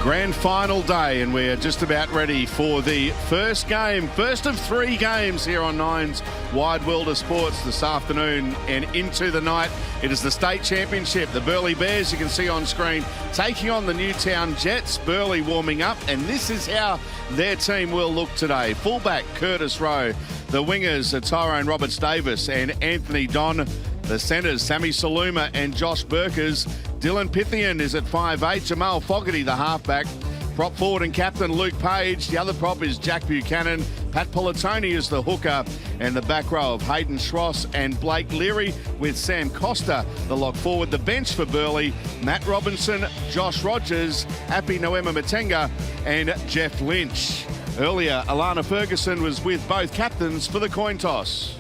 Grand final day, and we're just about ready for the first game, first of 3 games here on Nine's Wide World of Sports this afternoon and into the night. It is the state championship. The Burleigh Bears, you can see on screen, taking on the Newtown Jets. Burleigh warming up, and this is how their team will look today. Fullback Curtis Rowe, the wingers are Tyrone Roberts-Davis and Anthony Don. The centres, Sammy Saluma and Josh Burkers. Dylan Pythian is at 5'8". Jamal Fogarty, the halfback. Prop forward and captain Luke Page. The other prop is Jack Buchanan. Pat Politoni is the hooker. And the back row of Hayden Schross and Blake Leary with Sam Costa, the lock forward. The bench for Burleigh, Matt Robinson, Josh Rogers, Happy Noema Matenga and Jeff Lynch. Earlier, Alana Ferguson was with both captains for the coin toss.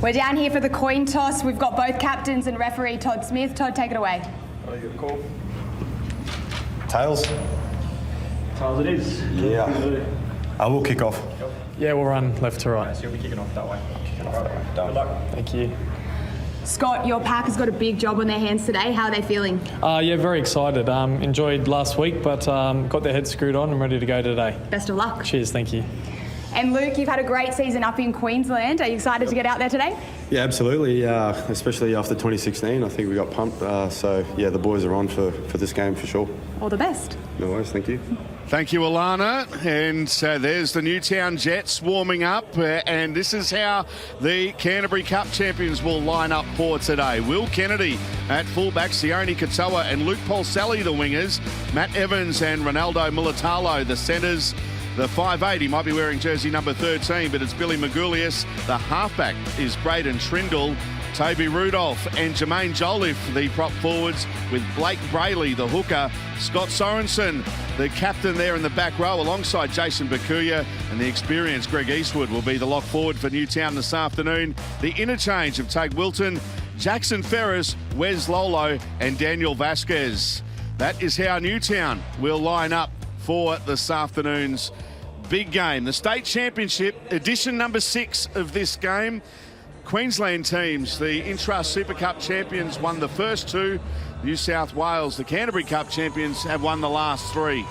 We're down here for the coin toss. We've got both captains and referee Todd Smith. Todd, take it away. Call. Tails. Tails it is. Yeah. We'll kick off. Yeah, we'll run left to right. So you'll be kicking off that way. Good luck. Thank you. Scott, your pack has got a big job on their hands today. How are they feeling? Yeah, very excited. Enjoyed last week, but got their heads screwed on and ready to go today. Best of luck. Cheers, thank you. And Luke, you've had a great season up in Queensland. Are you excited to get out there today? Yeah, absolutely. Especially after 2016, I think we got pumped. So, yeah, the boys are on for this game for sure. All the best. No worries, thank you. Thank you, Alana. And there's the Newtown Jets warming up. And this is how the Canterbury Cup champions will line up for today. Will Kennedy at fullback, Sione Katoa and Luke Paulselli, the wingers. Matt Evans and Ronaldo Mulatalo, the centres. The 5'8", he might be wearing jersey number 13, but it's Billy Magoulias. The halfback is Braden Trindle. Toby Rudolph and Jermaine Jolliffe, the prop forwards, with Blake Brayley, the hooker. Scott Sorensen, the captain there in the back row, alongside Jason Bakuya, and the experienced Greg Eastwood will be the lock forward for Newtown this afternoon. The interchange of Tag Wilton, Jackson Ferris, Wes Lolo and Daniel Vasquez. That is how Newtown will line up for this afternoon's big game. The state championship, edition number 6 of this game. Queensland teams, the Intrust Super Cup champions, won the first 2. New South Wales, the Canterbury Cup champions, have won the last 3.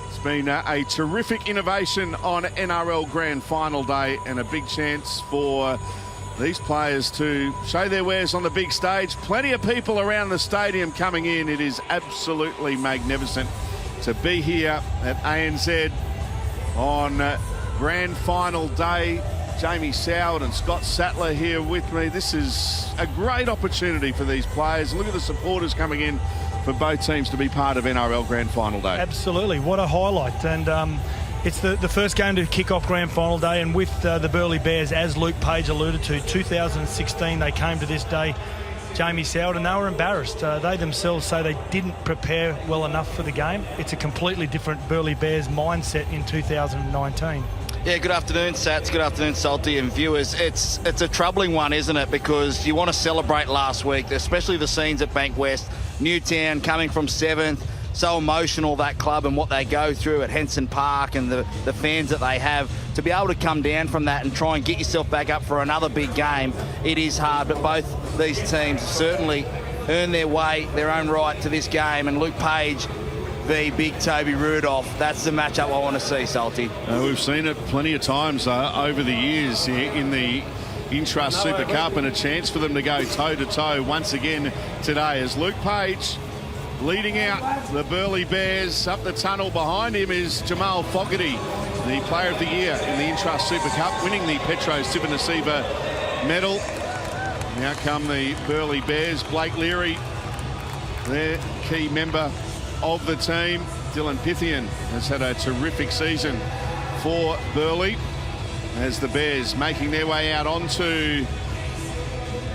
It's been a terrific innovation on NRL Grand Final Day and a big chance for these players to show their wares on the big stage. Plenty of people around the stadium coming in. It is absolutely magnificent to be here at ANZ on Grand Final Day. Jamie Soward and Scott Sattler here with me. This is a great opportunity for these players. Look at the supporters coming in for both teams to be part of NRL Grand Final Day. Absolutely, what a highlight. And it's the first game to kick off Grand Final Day, and with the Burleigh Bears, as Luke Page alluded to, 2016 they came to this day, Jamie Soward, and they were embarrassed. They themselves say they didn't prepare well enough for the game. It's a completely different Burleigh Bears mindset in 2019. Yeah, good afternoon, Sats. Good afternoon, Salty and viewers. It's a troubling one, isn't it? Because you want to celebrate last week, especially the scenes at Bank West. Newtown coming from 7th. So emotional, that club, and what they go through at Henson Park and the fans that they have. To be able to come down from that and try and get yourself back up for another big game, it is hard. But both these teams certainly earned their way, their own right to this game. And Luke Page v big Toby Rudolph, that's the matchup I want to see, Salty. We've seen it plenty of times over the years in the Intrust Super Cup, and a chance for them to go toe-to-toe once again today as Luke Page leading out the Burleigh Bears. Up the tunnel behind him is Jamal Fogarty, the Player of the Year in the Intrust Super Cup, winning the Petro Sivanasiva medal. Now come the Burleigh Bears. Blake Leary, their key member of the team. Dylan Pythian has had a terrific season for Burleigh as the Bears making their way out onto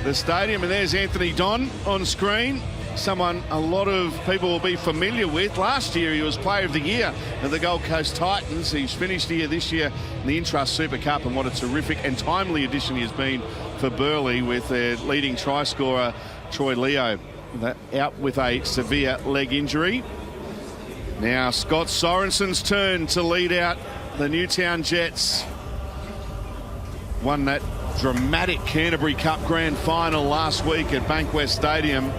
the stadium. And there's Anthony Don on screen, someone a lot of people will be familiar with. Last year he was Player of the Year of the Gold Coast Titans. He's finished here this year in the Intrust Super Cup, and what a terrific and timely addition he has been for Burleigh with their leading try scorer Troy Leo out with a severe leg injury. Now Scott Sorensen's turn to lead out the Newtown Jets. Won that dramatic Canterbury Cup Grand Final last week at Bankwest Stadium.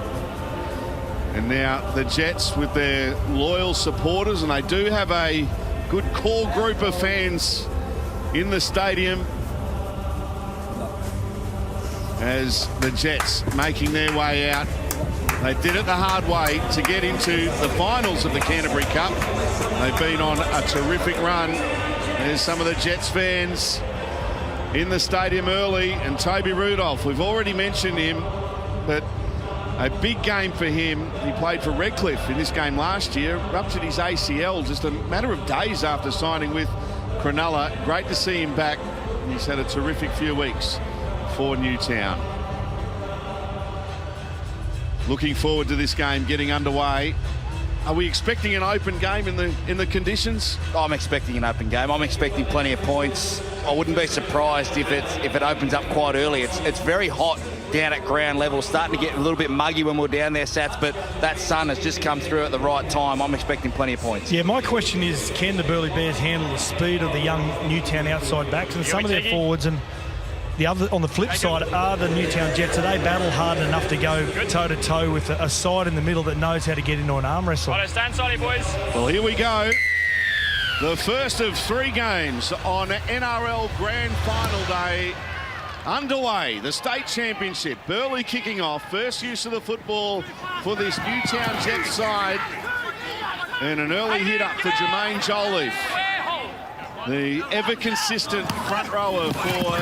And now the Jets with their loyal supporters, and they do have a good core group of fans in the stadium as the Jets making their way out. They did it the hard way to get into the finals of the Canterbury Cup. They've been on a terrific run. There's some of the Jets fans in the stadium early, and Toby Rudolph, we've already mentioned him, but a big game for him. He played for Redcliffe in this game last year, ruptured his ACL just a matter of days after signing with Cronulla. Great to see him back. He's had a terrific few weeks for Newtown. Looking forward to this game getting underway. Are we expecting an open game in the conditions? I'm expecting an open game. I'm expecting plenty of points. I wouldn't be surprised if it opens up quite early. It's very hot down at ground level, starting to get a little bit muggy when we're down there, Sats, but that sun has just come through at the right time. I'm expecting plenty of points. Yeah, my question is, can the Burleigh Bears handle the speed of the young Newtown outside backs and some of their forwards? And the other, on the flip side, are the Newtown Jets, are they battle hard enough to go toe-to-toe with a side in the middle that knows how to get into an arm wrestle? Right, stand solid, boys. Well, here we go. The first of 3 games on NRL Grand Final Day underway. The state championship. Burleigh kicking off. First use of the football for this Newtown Jets side. And an early hit up for Jermaine Jolliffe, the ever-consistent front rower for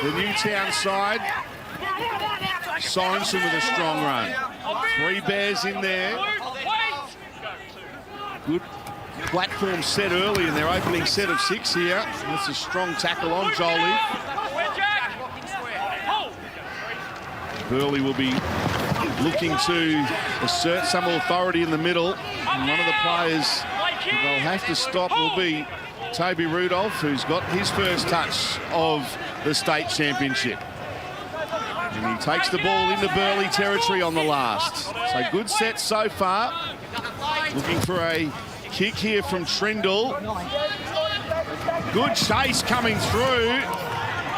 the Newtown side. Sorensen with a strong run. 3 Bears in there. Good platform set early in their opening set of 6 here. That's a strong tackle on Jolliffe. Burleigh will be looking to assert some authority in the middle. And one of the players that they'll have to stop will be Toby Rudolph, who's got his first touch of the state championship. And he takes the ball into Burleigh territory on the last. So good set so far. Looking for a kick here from Trindle. Good chase coming through.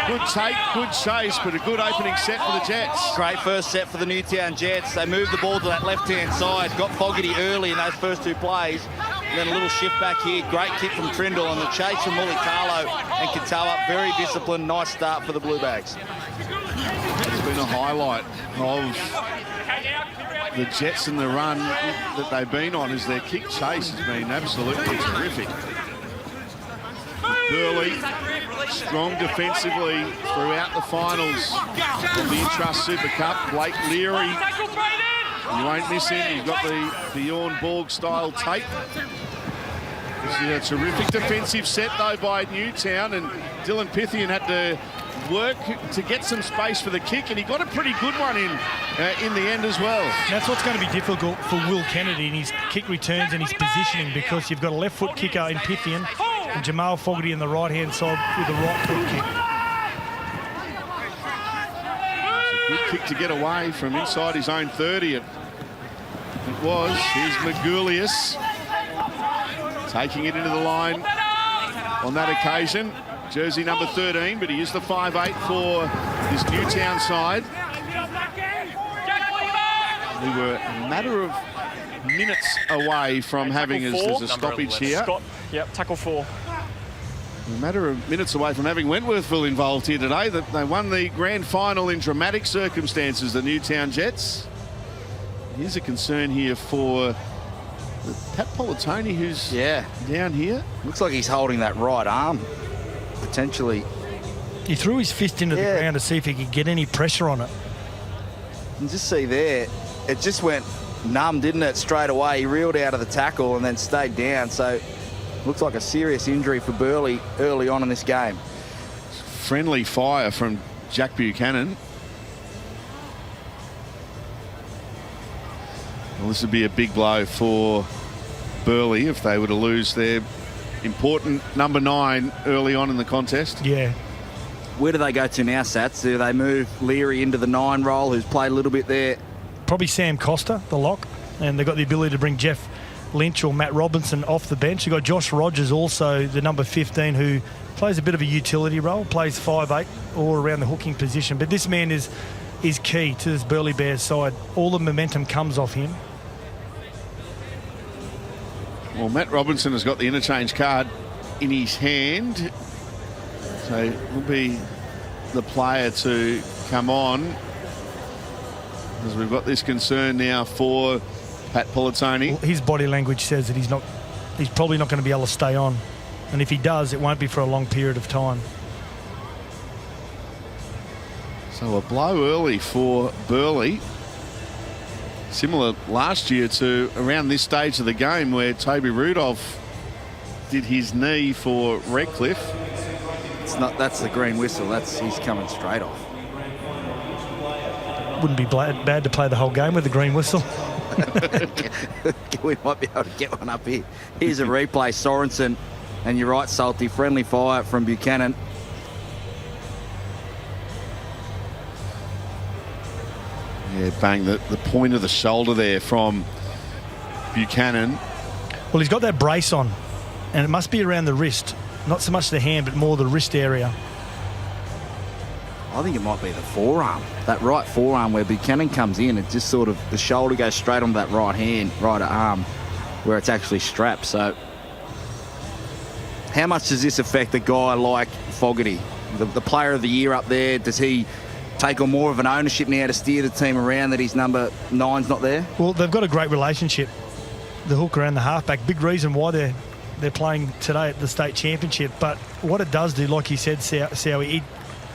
Good take, good chase, but a good opening set for the Jets. Great first set for the Newtown Jets. They moved the ball to that left-hand side, got Fogarty early in those first 2 plays, and then a little shift back here. Great kick from Trindle on the chase from Mulikalo and Katoa. Very disciplined, nice start for the Blue Bags. It's been a highlight of the Jets and the run that they've been on, as their kick chase has been absolutely terrific. Burleigh strong defensively throughout the finals of the Intrust Super Cup. Blake Leary, you won't miss him. You've got the Bjorn Borg style tape. This is a terrific defensive set though by Newtown, and Dylan Pythian had to work to get some space for the kick, and he got a pretty good one in the end as well. That's what's going to be difficult for Will Kennedy in his kick returns and his positioning, because you've got a left foot kicker in Pythian and Jamal Fogarty on the right-hand side with a right foot kick. Good kick to get away from inside his own 30. It was. Here's Magulius taking it into the line on that occasion. Jersey number 13, but he is the 5'8" for this Newtown side. We were a matter of minutes away from having, as there's a stoppage here. Scott, yep, tackle 4. A matter of minutes away from having Wentworthville involved here today. That they won the grand final in dramatic circumstances, the Newtown Jets. Here's a concern here for Pat Politoni, who's down here. Looks like he's holding that right arm, potentially. He threw his fist into the ground to see if he could get any pressure on it. You just see there, it just went numb, didn't it, straight away. He reeled out of the tackle and then stayed down. So looks like a serious injury for Burleigh early on in this game. Friendly fire from Jack Buchanan. Well, this would be a big blow for Burleigh if they were to lose their important number 9 early on in the contest. Yeah. Where do they go to now, Sats? Do they move Leary into the 9 role, who's played a little bit there? Probably Sam Costa, the lock, and they've got the ability to bring Jeff Lynch or Matt Robinson off the bench. You've got Josh Rogers, also the number 15, who plays a bit of a utility role, plays 5'8", all around the hooking position. But this man is key to this Burleigh Bears side. All the momentum comes off him. Well, Matt Robinson has got the interchange card in his hand. So he'll be the player to come on. As we've got this concern now for Pat Politoni. Well, his body language says that he's probably not going to be able to stay on. And if he does, it won't be for a long period of time. So a blow early for Burleigh. Similar last year to around this stage of the game where Toby Rudolph did his knee for Redcliffe. That's the green whistle. He's coming straight off. Wouldn't be bad to play the whole game with the green whistle. We might be able to get one up here. Here's a replay, Sorensen. And you're right, Salty. Friendly fire from Buchanan. Yeah, bang, the point of the shoulder there from Buchanan. Well, he's got that brace on, and it must be around the wrist. Not so much the hand, but more the wrist area. I think it might be the forearm. That right forearm where Buchanan comes in, it just sort of, the shoulder goes straight on that right arm where it's actually strapped. So how much does this affect a guy like Fogarty, the player of the year up there? Does he take on more of an ownership now to steer the team around that his number 9's not there? Well, they've got a great relationship, the hooker and the halfback. Big reason why they're playing today at the state championship. But what it does do, like you said, Sowie, it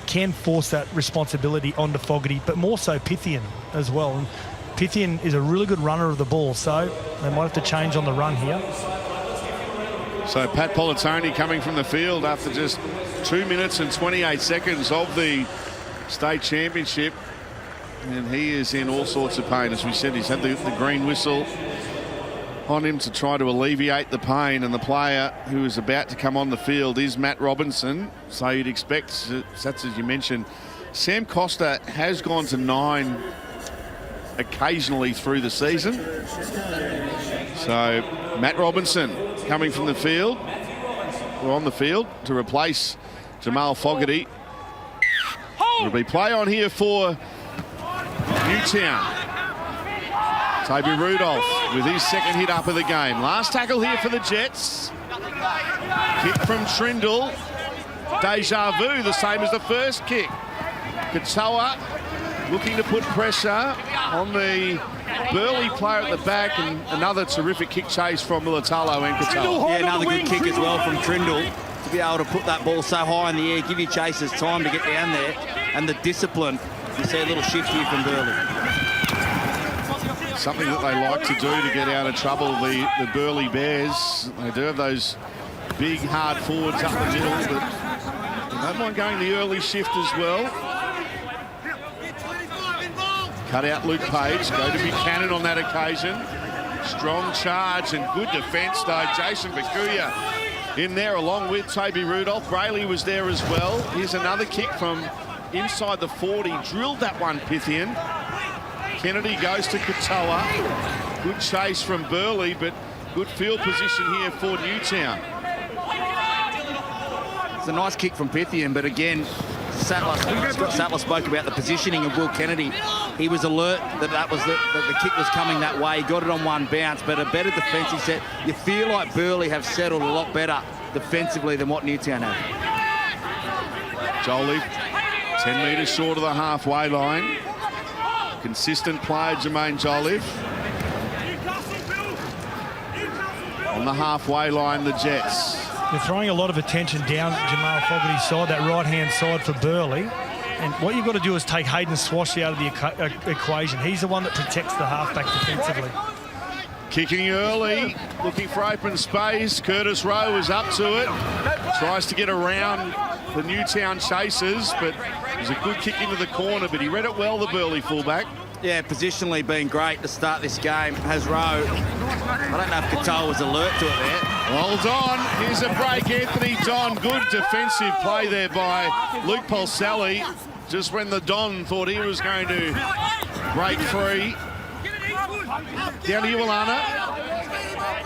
can force that responsibility onto Fogarty, but more so Pythian as well. And Pythian is a really good runner of the ball, so they might have to change on the run here. So Pat Politoni coming from the field after just 2 minutes and 28 seconds of the state championship, and he is in all sorts of pain. As we said, he's had the green whistle on him to try to alleviate the pain, and the player who is about to come on the field is Matt Robinson. So you'd expect, that's as you mentioned, Sam Costa has gone to 9 occasionally through the season. So Matt Robinson coming from the field, or on the field, to replace Jamal Fogarty. It'll be play on here for Newtown. Toby Rudolph with his second hit up of the game. Last tackle here for the Jets. Kick from Trindle. Deja vu, the same as the first kick. Katoa looking to put pressure on the Burleigh player at the back, and another terrific kick chase from Mulatalo and Katoa. Yeah, another good kick as well from Trindle to be able to put that ball so high in the air, give your chasers time to get down there, and the discipline. You see a little shift here from Burleigh. Something that they like to do to get out of trouble, the Burleigh Bears. They do have those big, hard forwards up the middle, but they don't mind going the early shift as well. Cut out Luke Page, go to Buchanan on that occasion. Strong charge and good defence though. Jason Bakuya in there along with Toby Rudolph. Brayley was there as well. Here's another kick from inside the 40. Drilled that one, Pythian. Kennedy goes to Katoa. Good chase from Burleigh, but good field position here for Newtown. It's a nice kick from Pythian, but again, Scott Sattler spoke about the positioning of Will Kennedy. He was alert that the kick was coming that way. He got it on one bounce, but a better defensive set. You feel like Burleigh have settled a lot better defensively than what Newtown have. Jolie, 10 metres short of the halfway line. Consistent player, Jermaine Jolie. On the halfway line, the Jets. They're throwing a lot of attention down Jamal Fogarty's side, that right-hand side for Burleigh. And what you've got to do is take Hayden Swash out of the equation. He's the one that protects the halfback defensively. Kicking early, looking for open space. Curtis Rowe is up to it. Tries to get around the Newtown chasers, but it was a good kick into the corner, but he read it well, the Burleigh fullback. Yeah, positionally been great to start this game. Has Rowe. I don't know if Katoa was alert to it there. Well done. Here's a break, Anthony Don. Good defensive play there by Luke Polselli. Just when the Don thought he was going to break free. Down to you, Alana.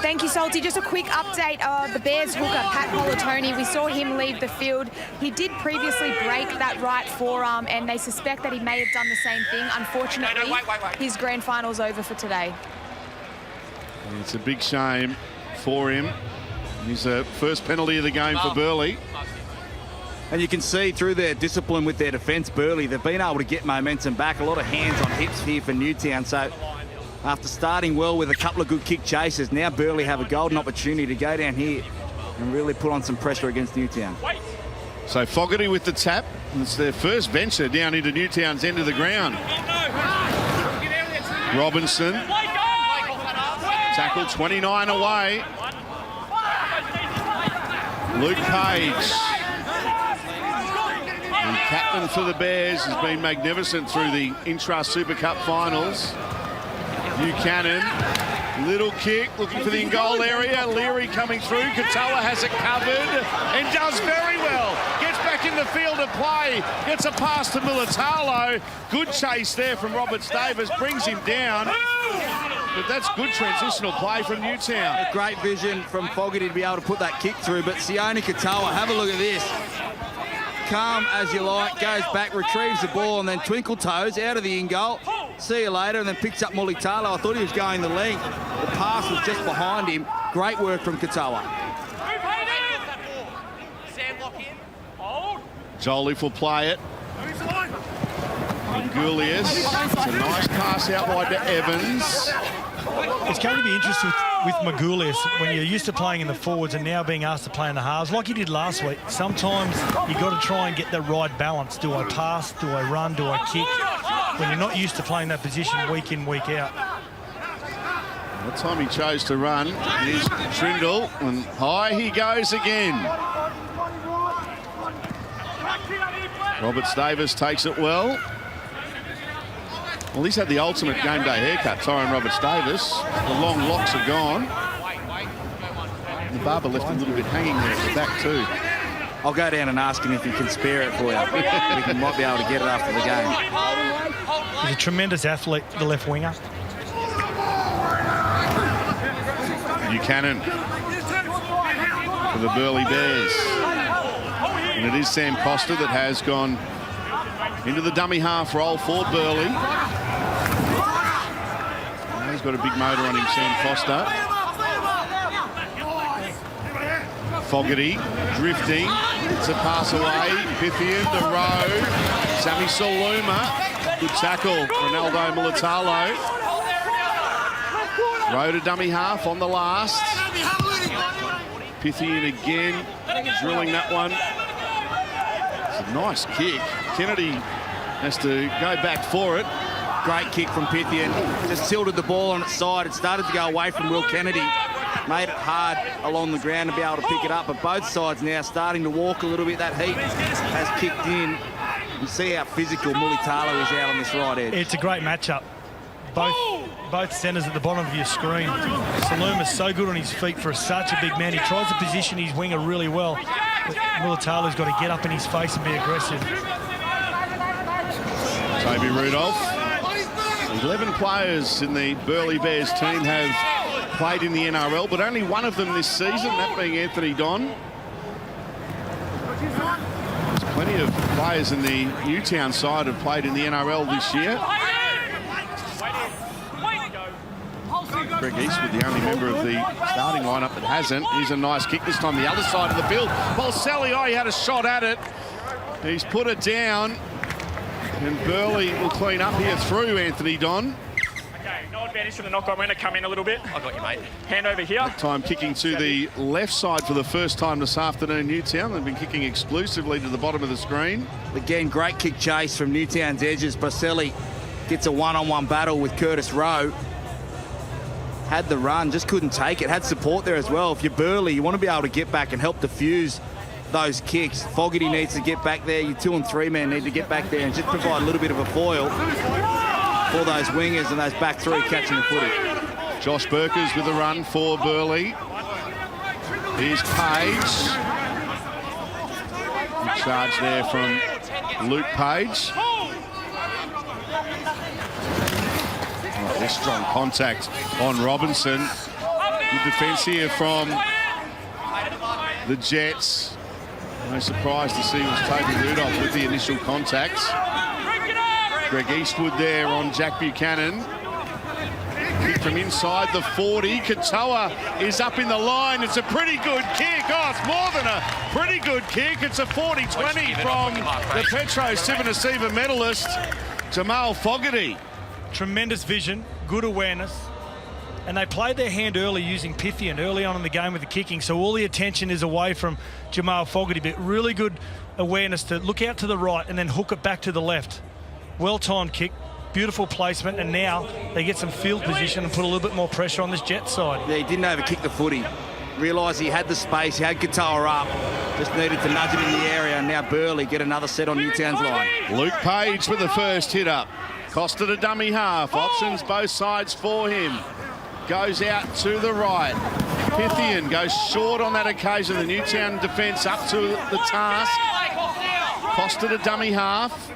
Thank you, Salty. Just a quick update of the Bears hooker, Pat Politoni. We saw him leave the field. He did previously break that right forearm, and they suspect that he may have done the same thing. Unfortunately, his grand final's over for today. It's a big shame for him. He's the first penalty of the game for Burleigh. And you can see through their discipline with their defence, Burleigh, they've been able to get momentum back. A lot of hands on hips here for Newtown. So after starting well with a couple of good kick chases, now Burleigh have a golden opportunity to go down here and really put on some pressure against Newtown. So Fogarty with the tap. It's their first venture down into Newtown's end of the ground. Robinson. Tackle 29 away. Luke Page. The captain for the Bears has been magnificent through the Intra-Super Cup finals. Buchanan, little kick, looking for the in-goal area. Leary coming through. Katoa has it covered and does very well. Gets back in the field of play. Gets a pass to Militalo. Good chase there from Robert Davis. Brings him down. But that's good transitional play from Newtown. A great vision from Fogarty to be able to put that kick through. But Sione Katoa, have a look at this. Calm as you like, goes back, retrieves the ball, and then twinkle toes out of the in-goal. See you later, and then picks up Mulitalo. I thought he was going the length. The pass was just behind him. Great work from Katoa. Jolliffe will play it. Gulius. It's a nice pass out wide to Evans. It's going to be interesting with Magulius when you're used to playing in the forwards and now being asked to play in the halves like he did last week. Sometimes you've got to try and get the right balance. Do I pass? Do I run? Do I kick? When you're not used to playing that position week in, week out. The time he chose to run is Trindle, and high he goes again. Roberts Davis takes it well. Well, he's had the ultimate game day haircut, Tyron Roberts Davis. The long locks are gone. The barber left a little bit hanging there at the back too. I'll go down and ask him if he can spare it for you. We might be able to get it after the game. He's a tremendous athlete, the left winger. Buchanan for the Burleigh Bears. And it is Sam Costa that has gone into the dummy half role for Burleigh. He's got a big motor on him, Sam Costa. Fogarty drifting. It's a pass away. Pythian to Rowe. Sammy Saluma. Good tackle. Ronaldo Mulitalo. Rowe to dummy half on the last. Pythian again. Drilling that one. It's a nice kick. Kennedy has to go back for it. Great kick from Pythian. Just tilted the ball on its side. It started to go away from Will Kennedy. Made it hard along the ground to be able to pick it up. But both sides now starting to walk a little bit. That heat has kicked in. You see how physical Mulitalo is out on this right edge. It's a great matchup. Both centres at the bottom of your screen. Saluma's so good on his feet for such a big man. He tries to position his winger really well. But Mulitalo's got to get up in his face and be aggressive. Toby Rudolph. 11 players in the Burleigh Bears team have played in the NRL, but only one of them this season, that being Anthony Don. There's plenty of players in the Newtown side have played in the NRL this year. Greg Eastwood, the only member of the starting lineup that hasn't. Here's a nice kick, this time the other side of the field. Balselli, he had a shot at it. He's put it down. And Burleigh will clean up here through Anthony Don. Okay, no advantage from the knock. I'm going to come in a little bit. I got you, mate. Hand over here. That time kicking to the left side for the first time this afternoon, Newtown. They've been kicking exclusively to the bottom of the screen. Again, great kick chase from Newtown's edges. Baselli gets a one-on-one battle with Curtis Rowe. Had the run, just couldn't take it. Had support there as well. If you're Burleigh, you want to be able to get back and help diffuse those kicks. Fogarty needs to get back there. Your 2 and 3 men need to get back there and just provide a little bit of a foil for those wingers and those back three catching the footy. Josh Burkers with a run for Burleigh. Here's Page. Good charge there from Luke Page. Oh, there's strong contact on Robinson. Good defence here from the Jets. No surprise to see it was Toby Rudolph with the initial contact. Greg Eastwood there on Jack Buchanan. Kick kick from inside the 40. Katoa is up in the line. It's a pretty good kick. Oh, it's more than a pretty good kick. It's a 40-20 from the Petro Sivanasiva medalist, Jamal Fogarty. Tremendous vision, good awareness. And they played their hand early using Pythian early on in the game with the kicking. So all the attention is away from Jamal Fogarty, but really good awareness to look out to the right and then hook it back to the left. Well-timed kick, beautiful placement, and now they get some field position and put a little bit more pressure on this Jet side. Yeah, he didn't overkick the footy. Realised he had the space, he had Katoa up. Just needed to nudge him in the area, and now Burleigh get another set on Newtown's line. Luke Page with the first hit up. Costed a dummy half. Options both sides for him. Goes out to the right. Pythian goes short on that occasion. The Newtown defence up to the task. Costed a dummy half.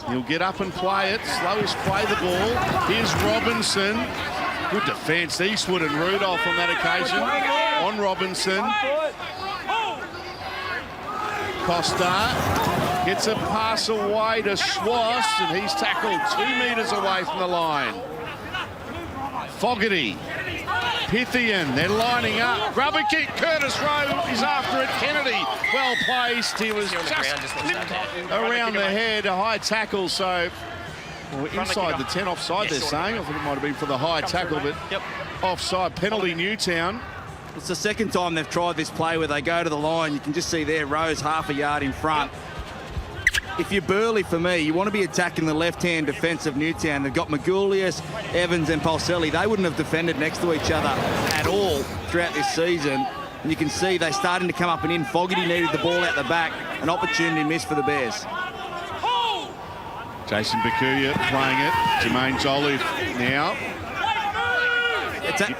He'll get up and play it. Slowish play the ball. Here's Robinson. Good defence. Eastwood and Rudolph on that occasion. On Robinson. Costa gets a pass away to Schwass, and he's tackled 2 metres away from the line. Fogarty, Pythian, they're lining up. Rubber kick, Curtis Rowe is after it. Kennedy, well placed. He was just around the head, a high tackle. So inside the 10, offside they're saying. I think it might have been for the high tackle, but offside, penalty Newtown. It's the second time they've tried this play where they go to the line. You can just see there, Rowe's half a yard in front. If you're Burleigh, for me, you want to be attacking the left-hand defence of Newtown. They've got Magoulias, Evans and Pulselli. They wouldn't have defended next to each other at all throughout this season. And you can see they're starting to come up and in. Fogarty needed the ball out the back. An opportunity missed for the Bears. Jason Bakuya playing it. Jermaine Jolliffe now.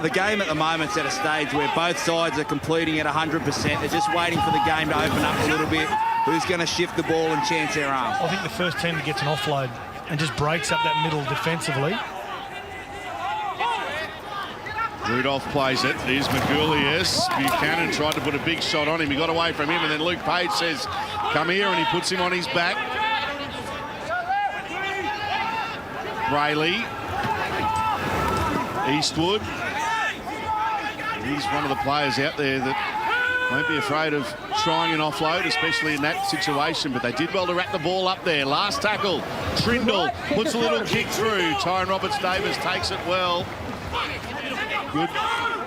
The game at the moment's at a stage where both sides are completing at 100%. They're just waiting for the game to open up a little bit. Who's going to shift the ball and chance their arm? I think the first team that gets an offload and just breaks up that middle defensively. Rudolph plays it. Here's Magoulias. Buchanan tried to put a big shot on him. He got away from him, and then Luke Page says, come here, and he puts him on his back. Brayley. Eastwood. He's one of the players out there that won't be afraid of trying an offload, especially in that situation, but they did well to wrap the ball up there. Last tackle, Trindle puts a little kick through. Tyron Roberts-Davis takes it well. Good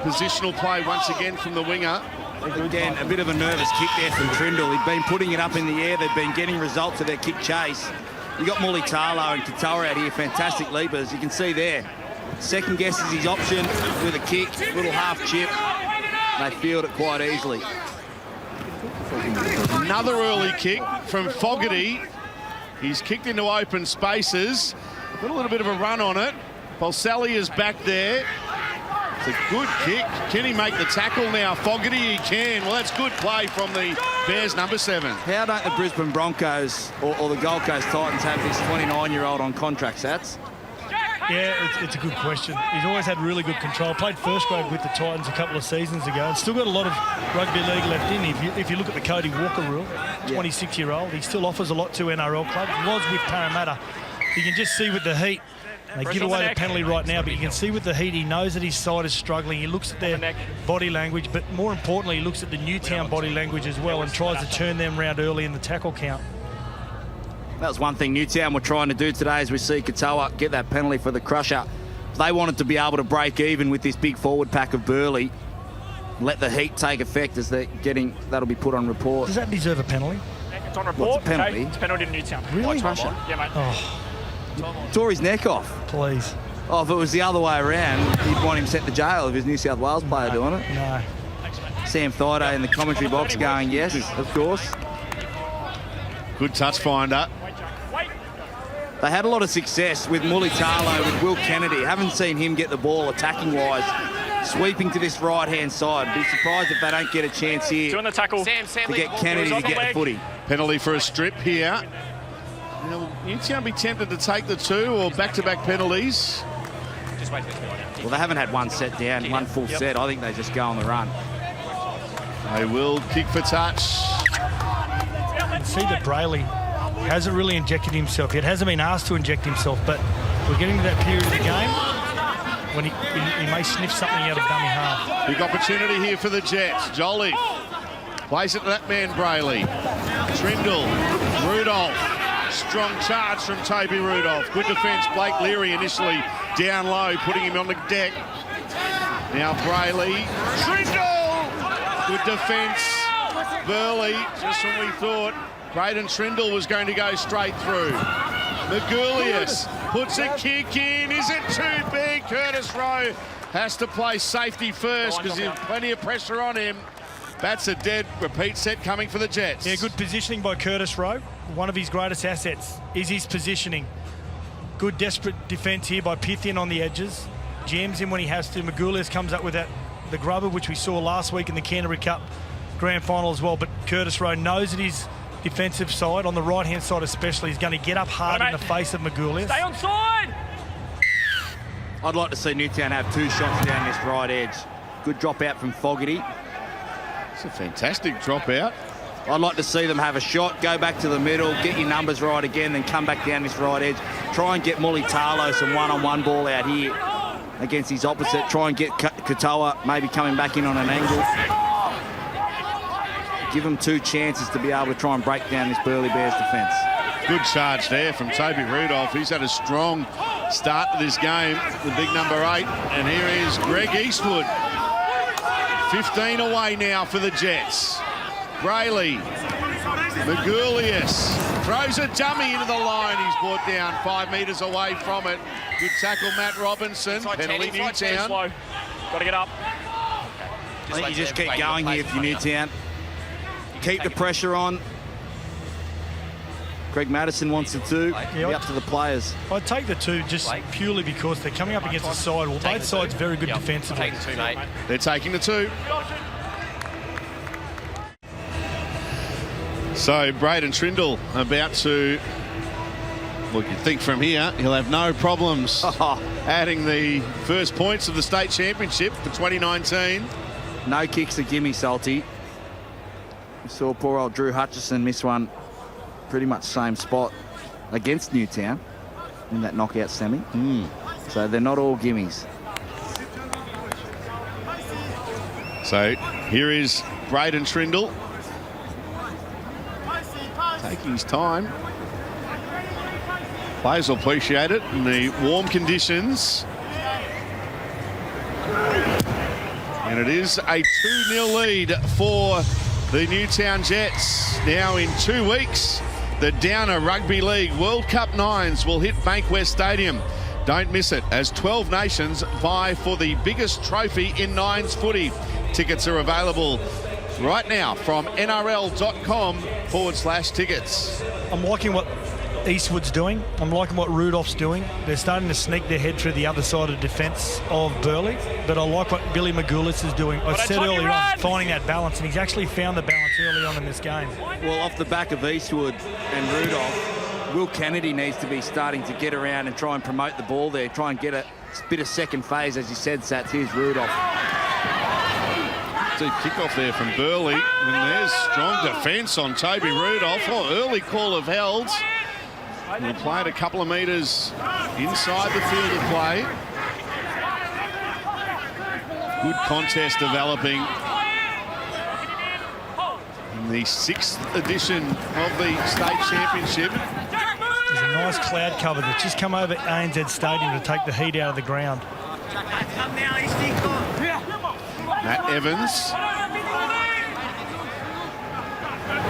positional play once again from the winger. Again, a bit of a nervous kick there from Trindle. He'd been putting it up in the air. They've been getting results of their kick chase. You got Mulitalo and Katoa out here, fantastic leapers. You can see there. Second guesses his option with a kick, little half chip. They field it quite easily. Another early kick from Fogarty. He's kicked into open spaces. Got a little bit of a run on it. Pulselli is back there. It's a good kick. Can he make the tackle now? Fogarty, he can. Well, that's good play from the Bears number 7. How don't the Brisbane Broncos or the Gold Coast Titans have this 29-year-old on contract, Sats? Yeah, it's a good question. He's always had really good control. Played first grade with the Titans a couple of seasons ago and still got a lot of rugby league left in. If you look at the Cody Walker rule, 26-year-old, he still offers a lot to NRL clubs. He was with Parramatta. You can just see with the heat. They give away the penalty right now, but you can see with the heat, he knows that his side is struggling. He looks at their body language, but more importantly, he looks at the Newtown body language as well and tries to turn them around early in the tackle count. That was one thing Newtown were trying to do today as we see Katoa get that penalty for the crusher. They wanted to be able to break even with this big forward pack of Burleigh. Let the heat take effect as they're getting, that'll be put on report. Does that deserve a penalty? It's on report. What's a penalty? Okay, it's penalty to Newtown. Really? Crusher. Yeah, mate. Oh, Tore his neck off. please. Oh, if it was the other way around, you'd want him sent to jail if he was New South Wales player doing it. No. Sam Thaiday in the commentary box going, yes, of course. Good touch finder. They had a lot of success with Mulitalo, with Will Kennedy. Haven't seen him get the ball attacking-wise, sweeping to this right-hand side. Be surprised if they don't get a chance here Doing the tackle. to get Kennedy to get the footy. Penalty for a strip here. Will Newtown be tempted to take the 2 or back-to-back penalties? Well, they haven't had one set down, one full set. I think they just go on the run. They will kick for touch. You can see that Brayley hasn't really injected himself yet. Hasn't been asked to inject himself, but we're getting to that period of the game when he may sniff something out of dummy half. Big opportunity here for the Jets. Jolie plays it to that man, Burleigh. Trindle, Rudolph. Strong charge from Toby Rudolph. Good defence. Blake Leary initially down low, putting him on the deck. Now Burleigh. Trindle! Good defence. Burleigh, just when we thought Braden Trindle was going to go straight through. Magulius puts a kick in. Is it too big? Curtis Rowe has to play safety first because there's plenty of pressure on him. Bats are dead. Repeat set coming for the Jets. Yeah, good positioning by Curtis Rowe. One of his greatest assets is his positioning. Good desperate defence here by Pithian on the edges. Jams him when he has to. Magulius comes up with the grubber, which we saw last week in the Canterbury Cup Grand Final as well. But Curtis Rowe knows that his defensive side, on the right-hand side especially, is going to get up hard in the face of Magulius. Stay on side! I'd like to see Newtown have 2 shots down this right edge. Good drop out from Fogarty. It's a fantastic dropout. I'd like to see them have a shot, go back to the middle, get your numbers right again, then come back down this right edge. Try and get Mulitalo some one-on-one ball out here against his opposite. Try and get Katoa maybe coming back in on an angle. Give them 2 chances to be able to try and break down this Burleigh Bears defence. Good charge there from Toby Rudolph. He's had a strong start to this game, the big number 8. And here is Greg Eastwood. 15 away now for the Jets. Burleigh, Magulius throws a dummy into the line. He's brought down 5 metres away from it. Good tackle, Matt Robinson. Penalty Newtown. Got to get up. I think you just keep going here for Newtown. Keep the pressure on. Craig Maddison wants the 2. Be up to the players. I'd take the 2 just purely because they're coming up against a side. Well, both sides very good defensively. They're taking the 2. So Braden Trindle about to, look, you think from here he'll have no problems adding the first points of the state championship for 2019. No kicks to gimme, Salty. We saw poor old Drew Hutchison miss one pretty much same spot against Newtown in that knockout semi. So they're not all gimmies. So here is Braden Trindle. Taking his time. Players will appreciate it in the warm conditions. And it is a 2-0 lead for the Newtown Jets. Now in 2 weeks, the Downer Rugby League World Cup Nines will hit Bankwest Stadium. Don't miss it as 12 nations vie for the biggest trophy in Nines footy. Tickets are available right now from nrl.com/tickets. I'm liking what Eastwood's doing. I'm liking what Rudolph's doing. They're starting to sneak their head through the other side of defence of Burleigh, but I like what Billy Magulius is doing. I said earlier on, finding that balance, and he's actually found the balance early on in this game. Well, off the back of Eastwood and Rudolph, Will Kennedy needs to be starting to get around and try and promote the ball there, try and get a bit of second phase, as you said, Sats. Here's Rudolph. Deep kickoff there from Burleigh, and there's strong defence on Toby Rudolph. Early call of held. He played a couple of metres inside the field of play. Good contest developing in the 6th edition of the state championship. There's a nice cloud cover that's just come over ANZ Stadium to take the heat out of the ground. Matt Evans.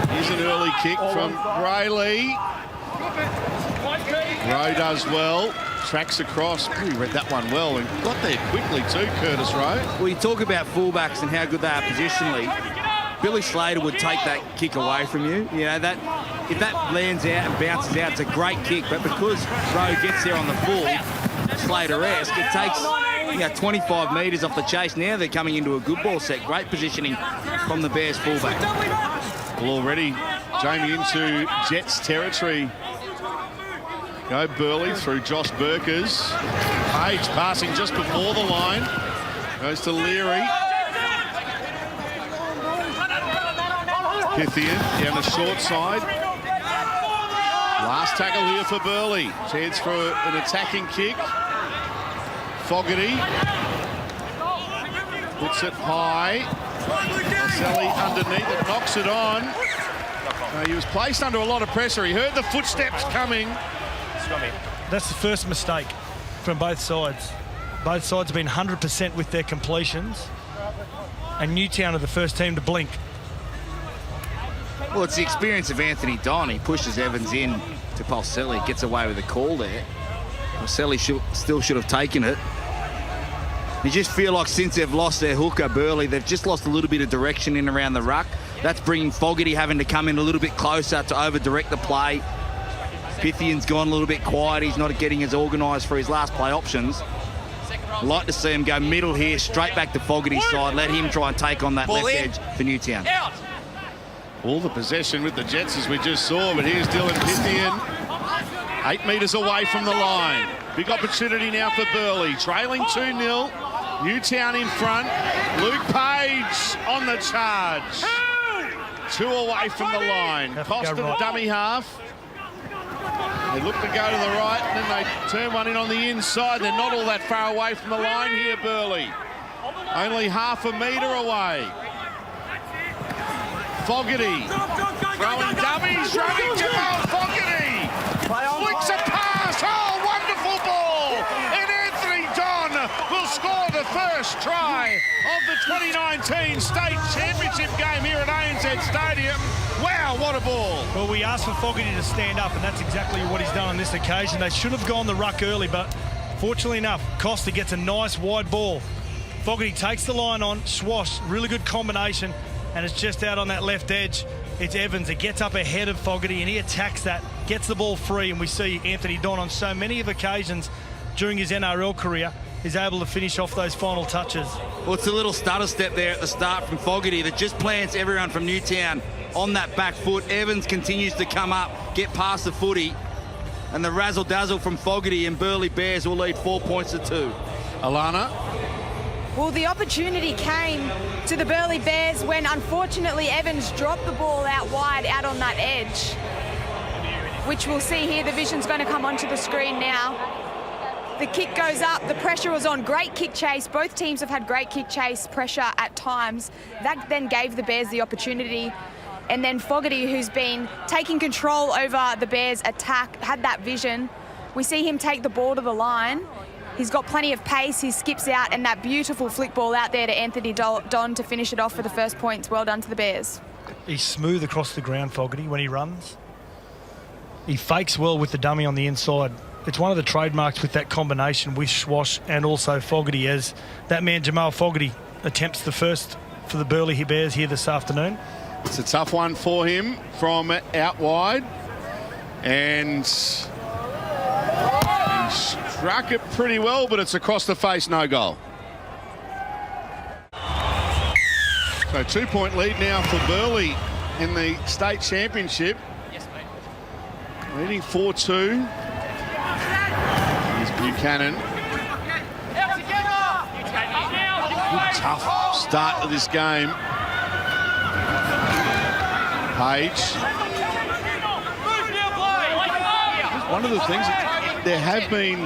Here's an early kick from Burleigh. Rowe does well, tracks across. He read that one well and got there quickly too, Curtis Rowe. Well, you talk about fullbacks and how good they are positionally. Billy Slater would take that kick away from you. You know, that if that lands out and bounces out, it's a great kick. But because Rowe gets there on the full, Slater-esque, it takes 25 metres off the chase. Now they're coming into a good ball set. Great positioning from the Bears fullback. Well, already Jamie into Jets territory. Go Burleigh through Josh Burkers. Page passing just before the line. Goes to Leary. Pithian down the short side. Last tackle here for Burleigh. Chance for an attacking kick. Fogarty puts it high. Marcelli underneath it, knocks it on. He was placed under a lot of pressure. He heard the footsteps coming. That's the first mistake from both sides. Both sides have been 100% with their completions. And Newtown are the first team to blink. Well, it's the experience of Anthony Don. He pushes Evans in to Marcelli, gets away with a call there. Marcelli still should have taken it. You just feel like since they've lost their hooker, Burleigh, they've just lost a little bit of direction in around the ruck. That's bringing Fogarty having to come in a little bit closer to over-direct the play. Pythian's gone a little bit quiet. He's not getting as organised for his last play options. I'd like to see him go middle here, straight back to Fogarty's side. Let him try and take on that left edge for Newtown. All the possession with the Jets as we just saw, but here's Dylan Pythian. 8 metres away from the line. Big opportunity now for Burleigh. Trailing 2-0. Newtown in front. Luke Page on the charge. 2 away from the line. Cost of the dummy half. They look to go to the right, and then they turn one in on the inside. They're not all that far away from the line here, Burleigh. Only half a metre away. Fogarty throwing dummies, running Jamal Fogarty. Flicks a pass. Oh, wonderful ball. And Anthony Don will score the first try of the 2019 State Championship game here at ANZ Stadium. Wow, what a ball. Well, we asked for Fogarty to stand up, and that's exactly what he's done on this occasion. They should have gone the ruck early, but fortunately enough, Costa gets a nice wide ball. Fogarty takes the line on, swash, really good combination, and it's just out on that left edge. It's Evans that gets up ahead of Fogarty, and he attacks that, gets the ball free, and we see Anthony Don on so many of occasions during his NRL career is able to finish off those final touches. Well, it's a little stutter step there at the start from Fogarty that just plants everyone from Newtown on that back foot. Evans continues to come up, get past the footy, and the razzle-dazzle from Fogarty, and Burleigh Bears will lead 4 points to 2. Alana? Well, the opportunity came to the Burleigh Bears when, unfortunately, Evans dropped the ball out wide, out on that edge, which we'll see here. The vision's going to come onto the screen now. The kick goes up. The pressure was on. Great kick chase. Both teams have had great kick chase pressure at times. That then gave the Bears the opportunity. And then Fogarty, who's been taking control over the Bears' attack, had that vision. We see him take the ball to the line. He's got plenty of pace. He skips out, and that beautiful flick ball out there to Anthony Don to finish it off for the first points. Well done to the Bears. He's smooth across the ground, Fogarty, when he runs. He fakes well with the dummy on the inside. It's one of the trademarks with that combination with Schwash and also Fogarty, as that man Jamal Fogarty attempts the first for the Burleigh Bears here this afternoon. It's a tough one for him from out wide, and he struck it pretty well, but it's across the face, no goal. So 2-point lead now for Burleigh in the state championship. Yes, mate. Leading 4-2. Here's Buchanan. Good tough start to this game. Page. One of the things that there have been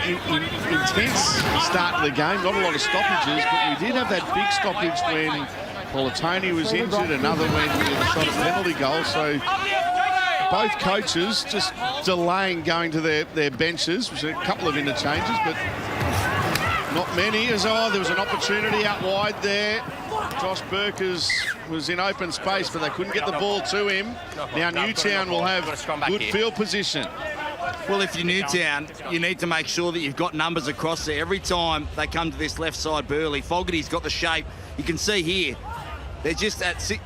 intense start to the game, not a lot of stoppages, but we did have that big stoppage when Polatoni was injured, another when we shot a penalty goal. So both coaches just delaying going to their benches, which are a couple of interchanges, but not many. As there was an opportunity out wide there. Josh Burkers was in open space, but they couldn't get the ball to him. Now Newtown will have good field position. Well, if you're Newtown, you need to make sure that you've got numbers across there. Every time they come to this left side, Burleigh, Fogarty's got the shape. You can see here, they're just at six.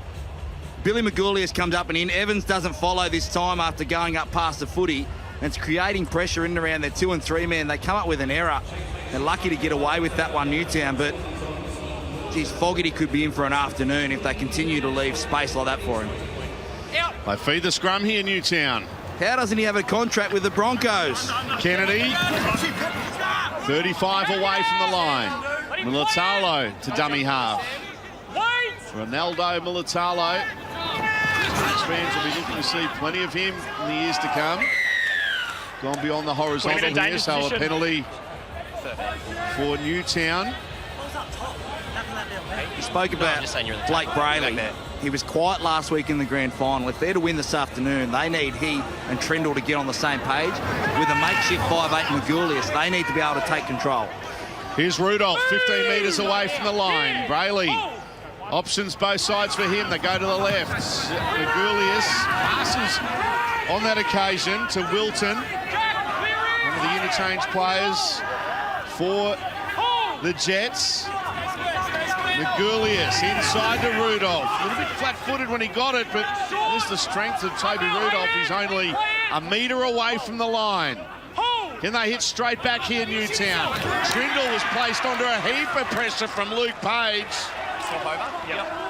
Billy Magoulias comes up and in. Evans doesn't follow this time after going up past the footy, and it's creating pressure in and around their 2 and 3 man. They come up with an error. They're lucky to get away with that one, Newtown, but geez, Fogarty could be in for an afternoon if they continue to leave space like that for him. They feed the scrum here, Newtown. How doesn't he have a contract with the Broncos? Kennedy, 35 away from the line. Militalo to dummy half. Ronaldo Militalo. These fans will be looking to see plenty of him in the years to come. Gone beyond the horizontal here, so a penalty for Newtown. You spoke about Blake Burleigh. He was quiet last week in the grand final. If they're to win this afternoon, they need he and Trindle to get on the same page. With a makeshift 5'8" Magoulias, they need to be able to take control. Here's Rudolph, 15 metres away from the line. Burleigh, options both sides for him. They go to the left. Magoulias passes on that occasion to Wilton, one of the interchange players for the Jets. Magoulias inside to Rudolph. A little bit flat-footed when he got it, but there's the strength of Toby Rudolph. He's only a metre away from the line. Can they hit straight back here, Newtown? Trindle was placed under a heap of pressure from Luke Page.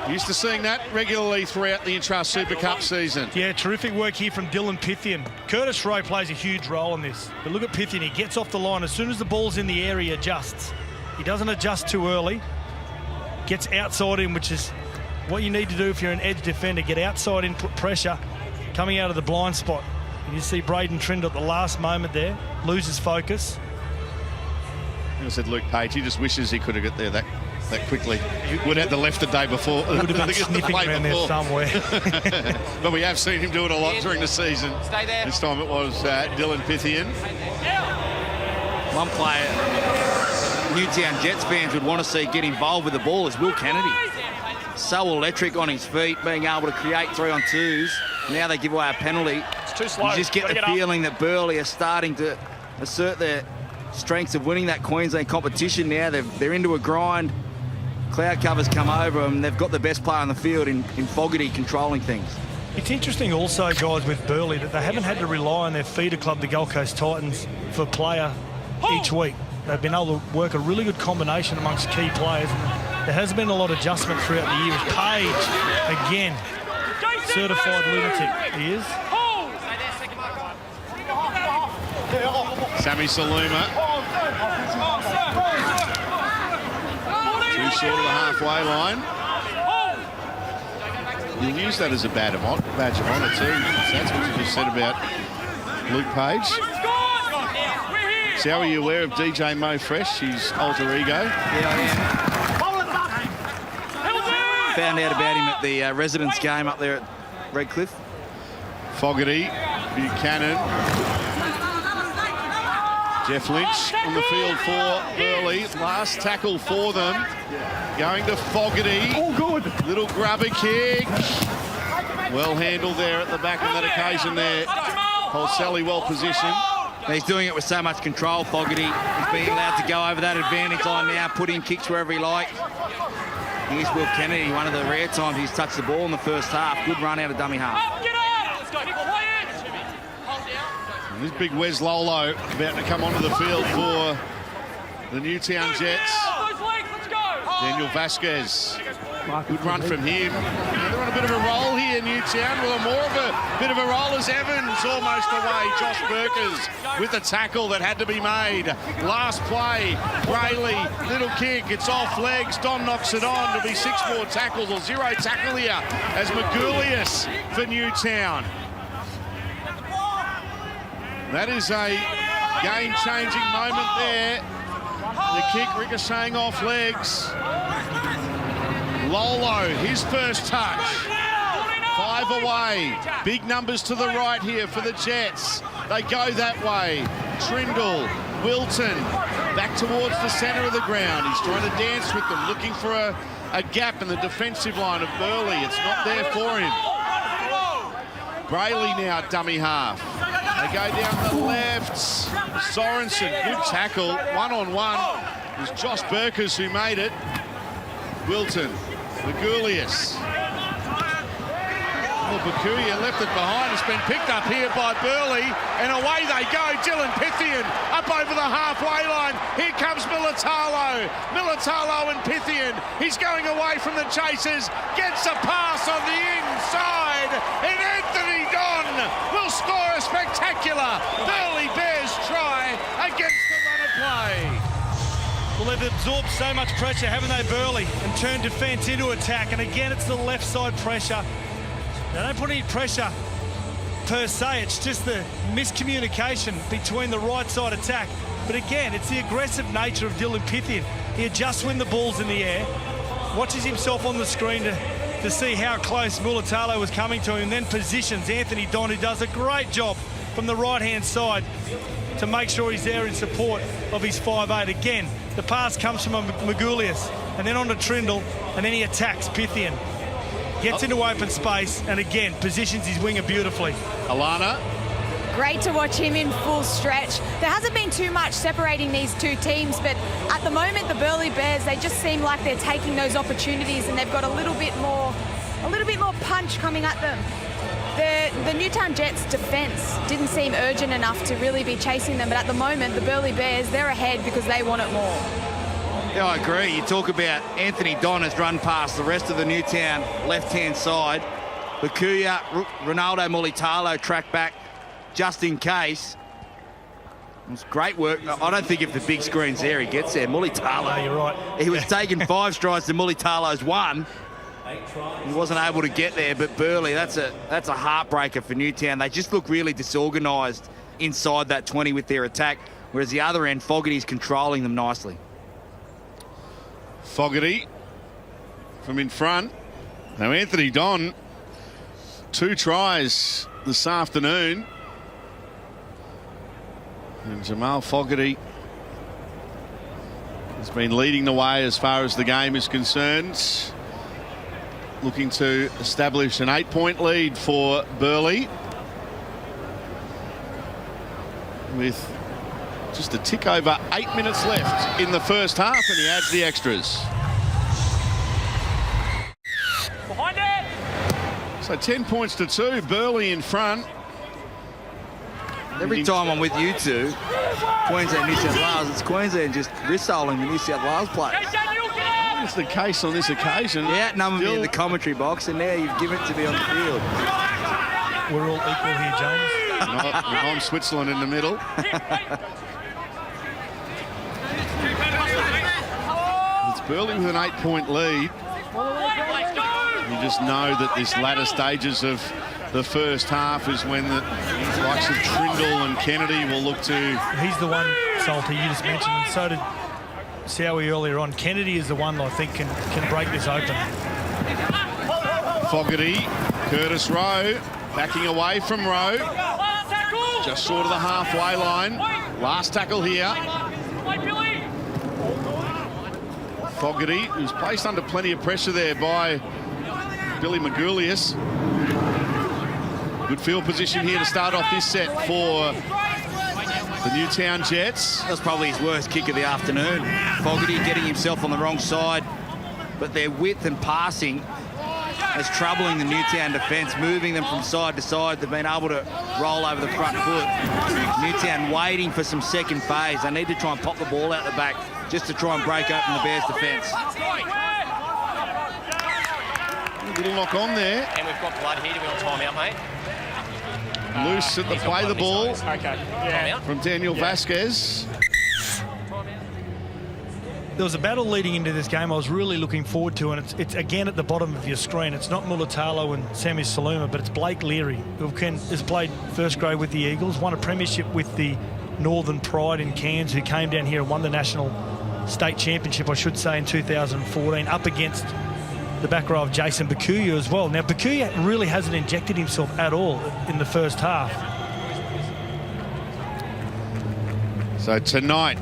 Used to seeing that regularly throughout the Intrust Super Cup season. Yeah, terrific work here from Dylan Pythian. Curtis Rowe plays a huge role in this. But look at Pythian, he gets off the line. As soon as the ball's in the air, he adjusts. He doesn't adjust too early. Gets outside in, which is what you need to do if you're an edge defender. Get outside in, put pressure coming out of the blind spot. And you see Braden Trindle at the last moment there, loses focus. I said Luke Page, he just wishes he could have got there that quickly. He would have had the left the day before. Would have been sniffing around there somewhere. But we have seen him do it a lot during the season. Stay there. This time it was Dylan Pythian. One player Newtown Jets fans would want to see get involved with the ball is Will Kennedy. So electric on his feet, being able to create 3-on-2s. Now they give away a penalty. It's too slow. You just get the feeling that Burleigh are starting to assert their strengths of winning that Queensland competition now. They're into a grind. Cloud covers come over them. They've got the best player on the field in Fogarty controlling things. It's interesting also, guys, with Burleigh that they haven't had to rely on their feeder club, the Gold Coast Titans, for player each week. They've been able to work a really good combination amongst key players. And there has been a lot of adjustment throughout the years. Page, again, certified lunatic, he is. Sammy Saluma. Too short of the halfway line. You'll use that as a badge of honour too. That's what you just said about Luke Page. So how are you aware of DJ Mo Fresh, his alter ego? Yeah, I am. Found out about him at the residence game up there at Redcliffe. Fogarty, Buchanan. Jeff Lynch on the field for Burleigh. Last tackle for them. Going to Fogarty. Oh, good. Little grubber kick. Well handled there at the back on that occasion there. Holselli well positioned. He's doing it with so much control, Fogarty. He's being allowed to go over that advantage line now, put in kicks wherever he likes. Here's Will Kennedy, one of the rare times he's touched the ball in the first half. Good run out of dummy half. And this big Wes Lolo about to come onto the field for the Newtown Jets. Daniel Vasquez. Good run from him. They're on a bit of a roll here, Newtown. Well, more of a bit of a roll as Evans almost away. Josh Burkers with the tackle that had to be made. Last play, Burleigh, little kick. It's off legs. Don knocks it on. There'll be 6 more tackles or 0 tackle here as Magoulias for Newtown. That is a game-changing moment there. The kick ricocheting off legs. Lolo, his first touch. 5 away. Big numbers to the right here for the Jets. They go that way. Trindle, Wilton, back towards the centre of the ground. He's trying to dance with them, looking for a gap in the defensive line of Burleigh. It's not there for him. Burleigh now dummy half. They go down the left. Sorensen, good tackle. 1-on-1. It was Josh Burkers who made it. Wilton, Magoulias. Well, Bakuya left it behind. It's been picked up here by Burleigh, and away they go. Dylan Pythian up over the halfway line. Here comes Militalo. Militalo and Pythian. He's going away from the chasers. Gets a pass on the inside, and Anthony Don will score a spectacular Burleigh Bears try against the run of play. Well, they've absorbed so much pressure, haven't they, Burleigh, and turned defence into attack. And again, it's the left side pressure. They don't put any pressure per se. It's just the miscommunication between the right side attack. But again, it's the aggressive nature of Dylan Pithian. He adjusts when the ball's in the air, watches himself on the screen to see how close Mulatalo was coming to him, and then positions Anthony Don, who does a great job from the right-hand side to make sure he's there in support of his 5'8". Again, the pass comes from Magulius, and then on to Trindle, and then he attacks Pithian. Gets into open space, and again, positions his winger beautifully. Alana. Great to watch him in full stretch. There hasn't been too much separating these two teams, but at the moment, the Burleigh Bears, they just seem like they're taking those opportunities, and they've got a little bit more punch coming at them. The Newtown Jets' defence didn't seem urgent enough to really be chasing them, but at the moment, the Burleigh Bears, they're ahead because they want it more. Yeah, I agree. You talk about Anthony Don has run past the rest of the Newtown left-hand side. Bakuya, Ronaldo Mulitalo track back just in case. It was great work. I don't think if the big screen's there, he gets there. Mulitalo. No, you're right. He was taking 5 strides to Mulitalo's 1. He wasn't able to get there, but Burleigh, that's a heartbreaker for Newtown. They just look really disorganised inside that 20 with their attack, whereas the other end, Fogarty's controlling them nicely. Fogarty from in front. Now Anthony Don, 2 tries this afternoon. And Jamal Fogarty has been leading the way as far as the game is concerned. Looking to establish an 8-point lead for Burleigh, with just a tick over 8 minutes left in the first half, and he adds the extras. Behind it! So 10 points to 2, Burleigh in front. Every time I'm with you two, Queensland, New South Wales, it's Queensland just wrist-holding the New South Wales players. It's the case on this occasion. You outnumbered me in the commentary box, and now you've given it to me on the field. We're all equal here, James. I'm Switzerland in the middle. It's Burleigh with an 8-point lead. You just know that this latter stages of the first half is when the likes of Trindle and Kennedy will look to... He's the one, Salty, you just mentioned, and so did Sowie earlier on. Kennedy is the one that I think can break this open. Fogarty, Curtis Rowe, backing away from Rowe. Just short of the halfway line. Last tackle here. Fogarty, who's placed under plenty of pressure there by Billy Magulius. Good field position here to start off this set for the Newtown Jets. That was probably his worst kick of the afternoon. Fogarty getting himself on the wrong side, but their width and passing is troubling the Newtown defence, moving them from side to side. They've been able to roll over the front foot. Newtown waiting for some second phase. They need to try and pop the ball out the back just to try and break open the Bears' defence. A little knock on there. And we've got blood here. Do we want timeout, mate? Loose at the play the ball. Okay. Yeah. From Daniel Vasquez. There was a battle leading into this game I was really looking forward to, and it's again at the bottom of your screen. It's not Mulatalo and Sammy Saluma, but it's Blake Leary, who has played first grade with the Eagles, won a premiership with the Northern Pride in Cairns, who came down here and won the national state championship, I should say, in 2014, up against the back row of Jason Bakuya as well. Now, Bakuya really hasn't injected himself at all in the first half. So tonight,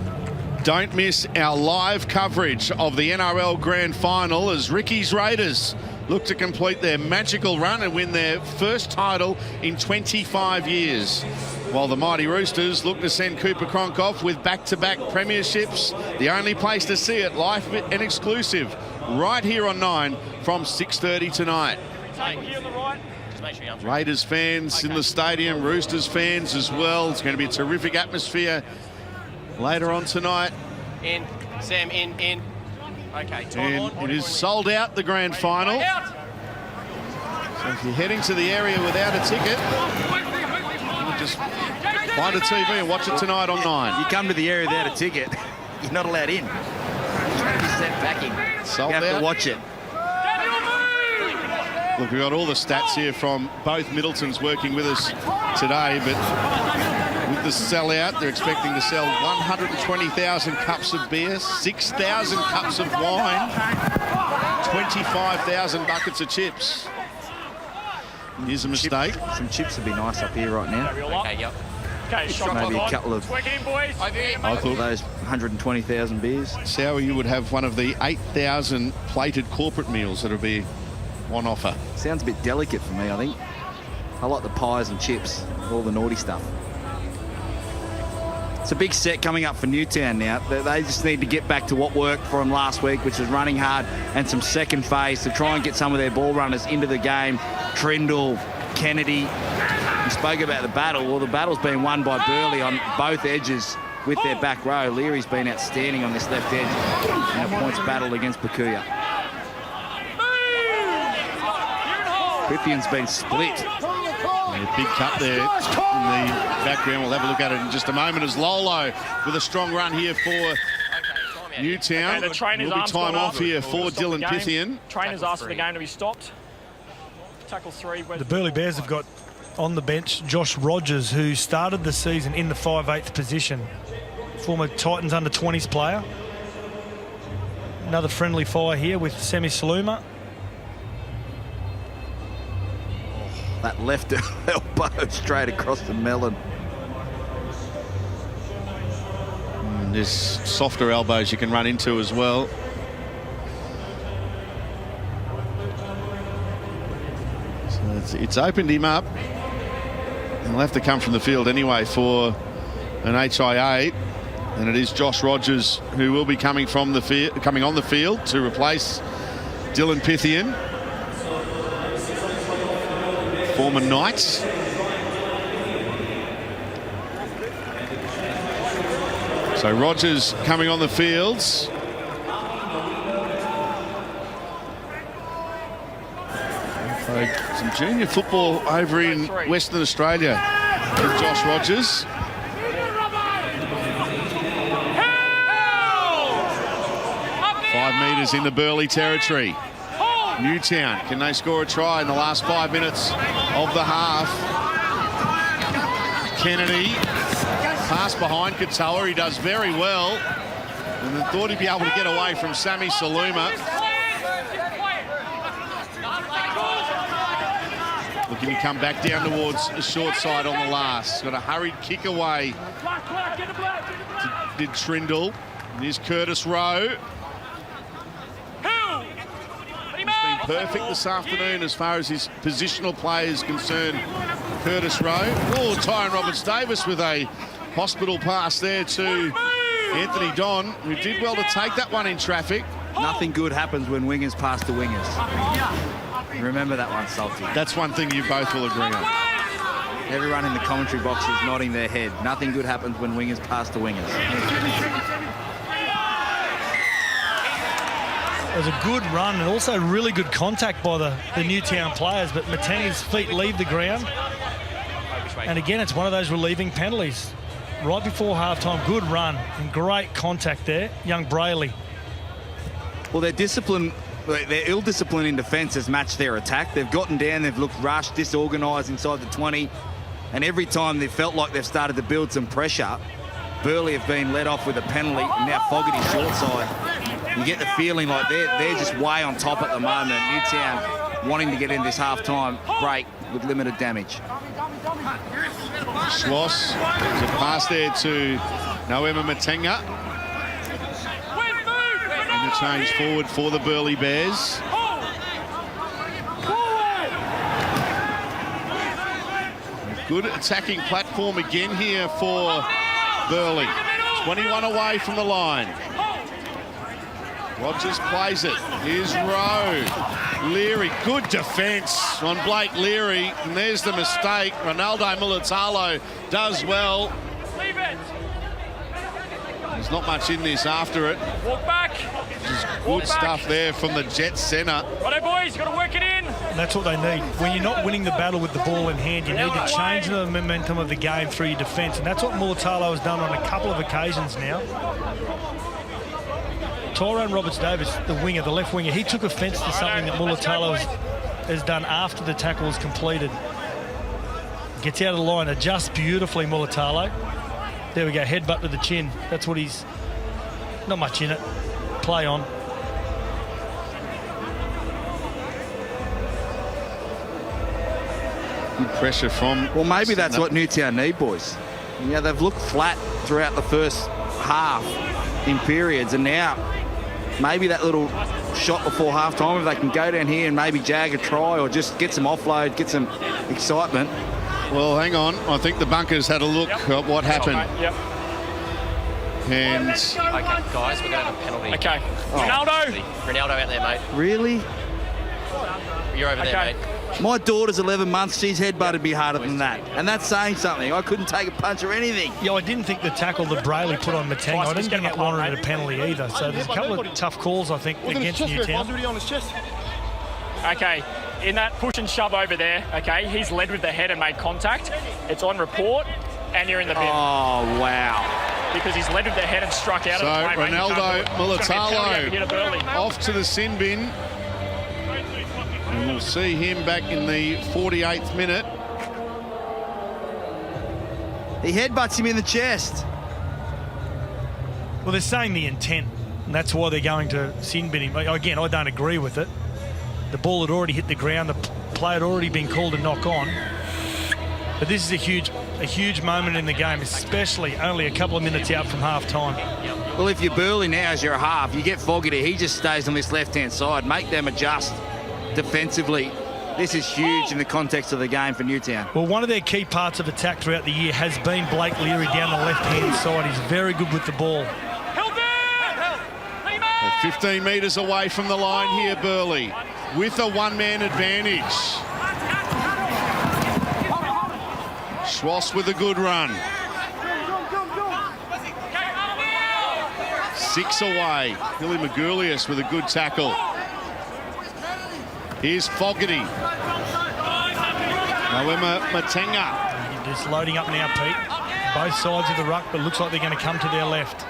don't miss our live coverage of the NRL Grand Final as Ricky's Raiders look to complete their magical run and win their first title in 25 years. While the Mighty Roosters look to send Cooper Cronk off with back-to-back premierships. The only place to see it, live and exclusive, right here on 9 from 6:30 tonight. Raiders fans in the stadium, Roosters fans as well. It's going to be a terrific atmosphere later on tonight. In. Sam, in. Okay, time And on. it is sold out, the grand final. So if you're heading to the area without a ticket, just find a TV and watch it tonight on 9. You come to the area without a ticket, you're not allowed in. You're going to be sent packing. Sold You have out. to watch it. Look, we've got all the stats here from both Middletons working with us today, but With the sellout, they're expecting to sell 120,000 cups of beer, 6,000 cups of wine, 25,000 buckets of chips. Here's a mistake. Some chips would be nice up here right now. Okay, yep. Okay, shot Maybe clock a on. couple of Work it in, boys. I thought those 120,000 beers. Sour, you would have one of the 8,000 plated corporate meals that will be on offer. Sounds a bit delicate for me, I think. I like the pies and chips, all the naughty stuff. It's a big set coming up for Newtown now. They just need to get back to what worked for them last week, which was running hard and some second phase to try and get some of their ball runners into the game. Trindle, Kennedy. We spoke about the battle. Well, the battle's been won by Burleigh on both edges with their back row. Leary's been outstanding on this left edge in a points battle against Bakuya. Prithian's been split. A big cut there in the background. We'll have a look at it in just a moment as Lolo with a strong run here for Newtown. Okay, the trainer's Will be arm's time gone off up. here for Stop the Dylan game. Prithian. Trainer's asked for the game to be stopped. Tackle 3. The Burleigh Bears have got on the bench Josh Rogers, who started the season in the 5/8 position. Former Titans under-20s player. Another friendly fire here with Semi Saluma. That left elbow straight across the melon. And there's softer elbows you can run into as well. So it's opened him up. He'll have to come from the field anyway for an HIA. And it is Josh Rogers who will be coming on the field to replace Dylan Prithian. Former Knights. So Rogers coming on the fields. Played some junior football over in Western Australia with Josh Rogers. .5 metres in the Burleigh territory. Newtown, can they score a try in the last 5 minutes of the half? Kennedy, pass behind Katoa, he does very well. And then thought he'd be able to get away from Sami Saluma. Looking to come back down towards the short side on the last. Got a hurried kick away. Did Trindle. And here's Curtis Rowe. Perfect this afternoon as far as his positional play is concerned. Curtis Rowe. Oh, Tyron Roberts-Davis with a hospital pass there to Anthony Don, who did well to take that one in traffic. Nothing good happens when wingers pass to wingers. Remember that one, Salty. That's one thing you both will agree on. Everyone in the commentary box is nodding their head. Nothing good happens when wingers pass to wingers. It was a good run and also really good contact by the Newtown players, but Matanga's feet leave the ground. And again, it's one of those relieving penalties. Right before halftime, good run and great contact there. Young Burleigh. Well, their ill discipline in defence has matched their attack. They've gotten down, they've looked rushed, disorganised inside the 20. And every time they've felt like they've started to build some pressure, Burleigh have been let off with a penalty. Now Fogarty short side. You get the feeling like they're just way on top at the moment. Newtown wanting to get in this half-time break with limited damage. Schloss, there's a pass there to Noema Matenga. And a change forward for the Burleigh Bears. Good attacking platform again here for Burleigh. 21 away from the line. Rogers plays it. Here's Rowe. Leary, good defence on Blake Leary. And there's the mistake. Ronaldo Mulitalo does well. Leave it. There's not much in this after it. Walk back. Just good stuff there from the Jets centre. Righto, boys, got to work it in. And that's what they need. When you're not winning the battle with the ball in hand, you need to change the momentum of the game through your defence. And that's what Mulitalo has done on a couple of occasions now. Tyrone Roberts-Davis, the winger, the left winger, he took offence to something that Mulitalo has done after the tackle was completed. Gets out of the line, adjusts beautifully, Mulatalo. There we go, headbutt to the chin. That's what he's... Not much in it. Play on. Good pressure from... Well, maybe that's what Newtown need, boys. Yeah, they've looked flat throughout the first half in periods, and now maybe that little shot before half-time, if they can go down here and maybe jag a try or just get some offload, get some excitement. Well, hang on. I think the bunkers had a look at what happened. Yep. And... Okay, guys, we're going to have a penalty. Okay. Ronaldo! Ronaldo out there, mate. Really? You're over there, mate. My daughter's 11 months. She's headbutted me harder than that. And that's saying something. I couldn't take a punch or anything. Yeah, I didn't think the tackle that Burleigh put on Matanga, I didn't think that warranted a penalty either. So there's a couple of tough calls, I think, against Newtown. Okay, in that push and shove over there, okay, he's led with the head and made contact. It's on report, and you're in the bin. Oh, wow. Because he's led with the head and struck out So of the play, Ronaldo Mulatalo off off to the sin bin. And we'll see him back in the 48th minute. He headbutts him in the chest. Well, they're saying the intent, and that's why they're going to sin bin him. Again, I don't agree with it. The ball had already hit the ground. The play had already been called a knock on. But this is a huge moment in the game, especially only a couple of minutes out from half-time. Well, if you're Burleigh now as you're a half, you get Fogarty. He just stays on this left-hand side. Make them adjust defensively. This is huge in the context of the game for Newtown. Well, one of their key parts of attack throughout the year has been Blake Leary down the left-hand side. He's very good with the ball. 15 metres away from the line here, Burleigh, with a one-man advantage. Schwass with a good run. 6 away. Billy Magoulias with a good tackle. Here's Fogarty. Noema Matenga. Just loading up now, Pete. Both sides of the ruck, but looks like they're going to come to their left.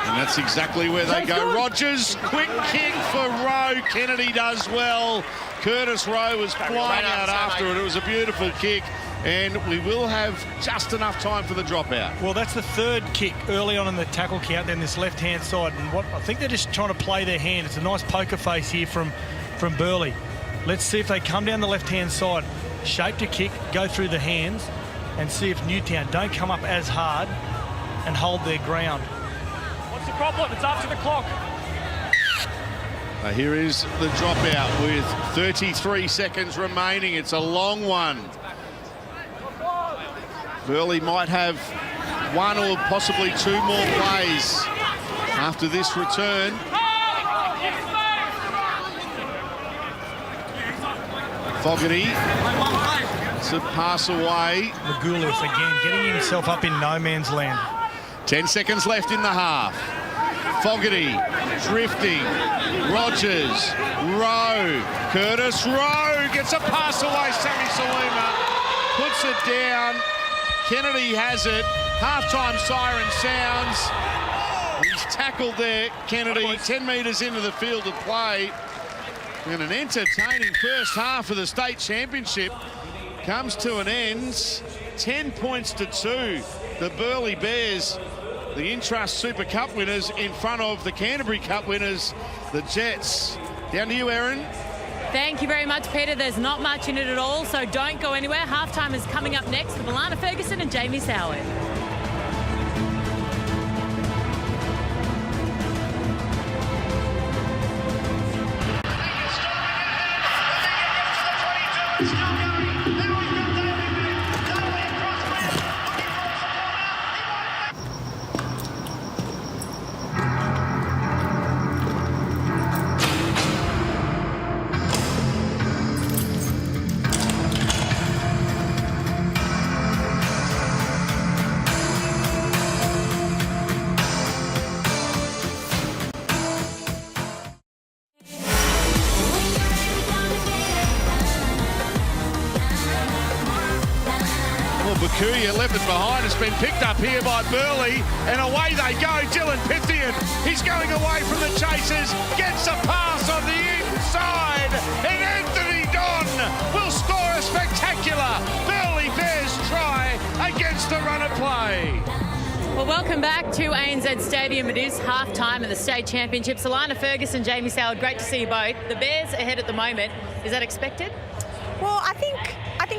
And that's exactly where they go. Rogers, quick kick for Rowe. Kennedy does well. Curtis Rowe was flying out after it. It was a beautiful kick. And we will have just enough time for the dropout. Well, that's the third kick early on in the tackle count, then this left-hand side. And what I think they're just trying to play their hand. It's a nice poker face here from Burleigh. Let's see if they come down the left-hand side, shape to kick, go through the hands, and see if Newtown don't come up as hard and hold their ground. What's the problem? It's after the clock. Here is the dropout with 33 seconds remaining. It's a long one. Burleigh might have one or possibly two more plays after this return. Fogarty. It's a pass away. Magoulias again getting himself up in no man's land. 10 seconds left in the half. Fogarty drifting. Rogers. Rowe. Curtis Rowe gets a pass away. Sammy Saluma puts it down. Kennedy has it. Halftime siren sounds. He's tackled there, Kennedy, 10 metres into the field of play. And an entertaining first half of the state championship comes to an end. 10 points to 2. The Burleigh Bears, the Intrust Super Cup winners, in front of the Canterbury Cup winners, the Jets. Down to you, Erin. Thank you very much, Peter. There's not much in it at all, so don't go anywhere. Halftime is coming up next with Alana Ferguson and Jamie Soward. Bakuya left it behind. It's been picked up here by Burleigh, and away they go. Dylan Pythian, he's going away from the chasers, gets a pass on the inside, and Anthony Don will score a spectacular Well, welcome back to ANZ Stadium. It is half-time in the state championships. Alana Ferguson, Jamie Soward, great to see you both. The Bears ahead at the moment. Is that expected? Well, I think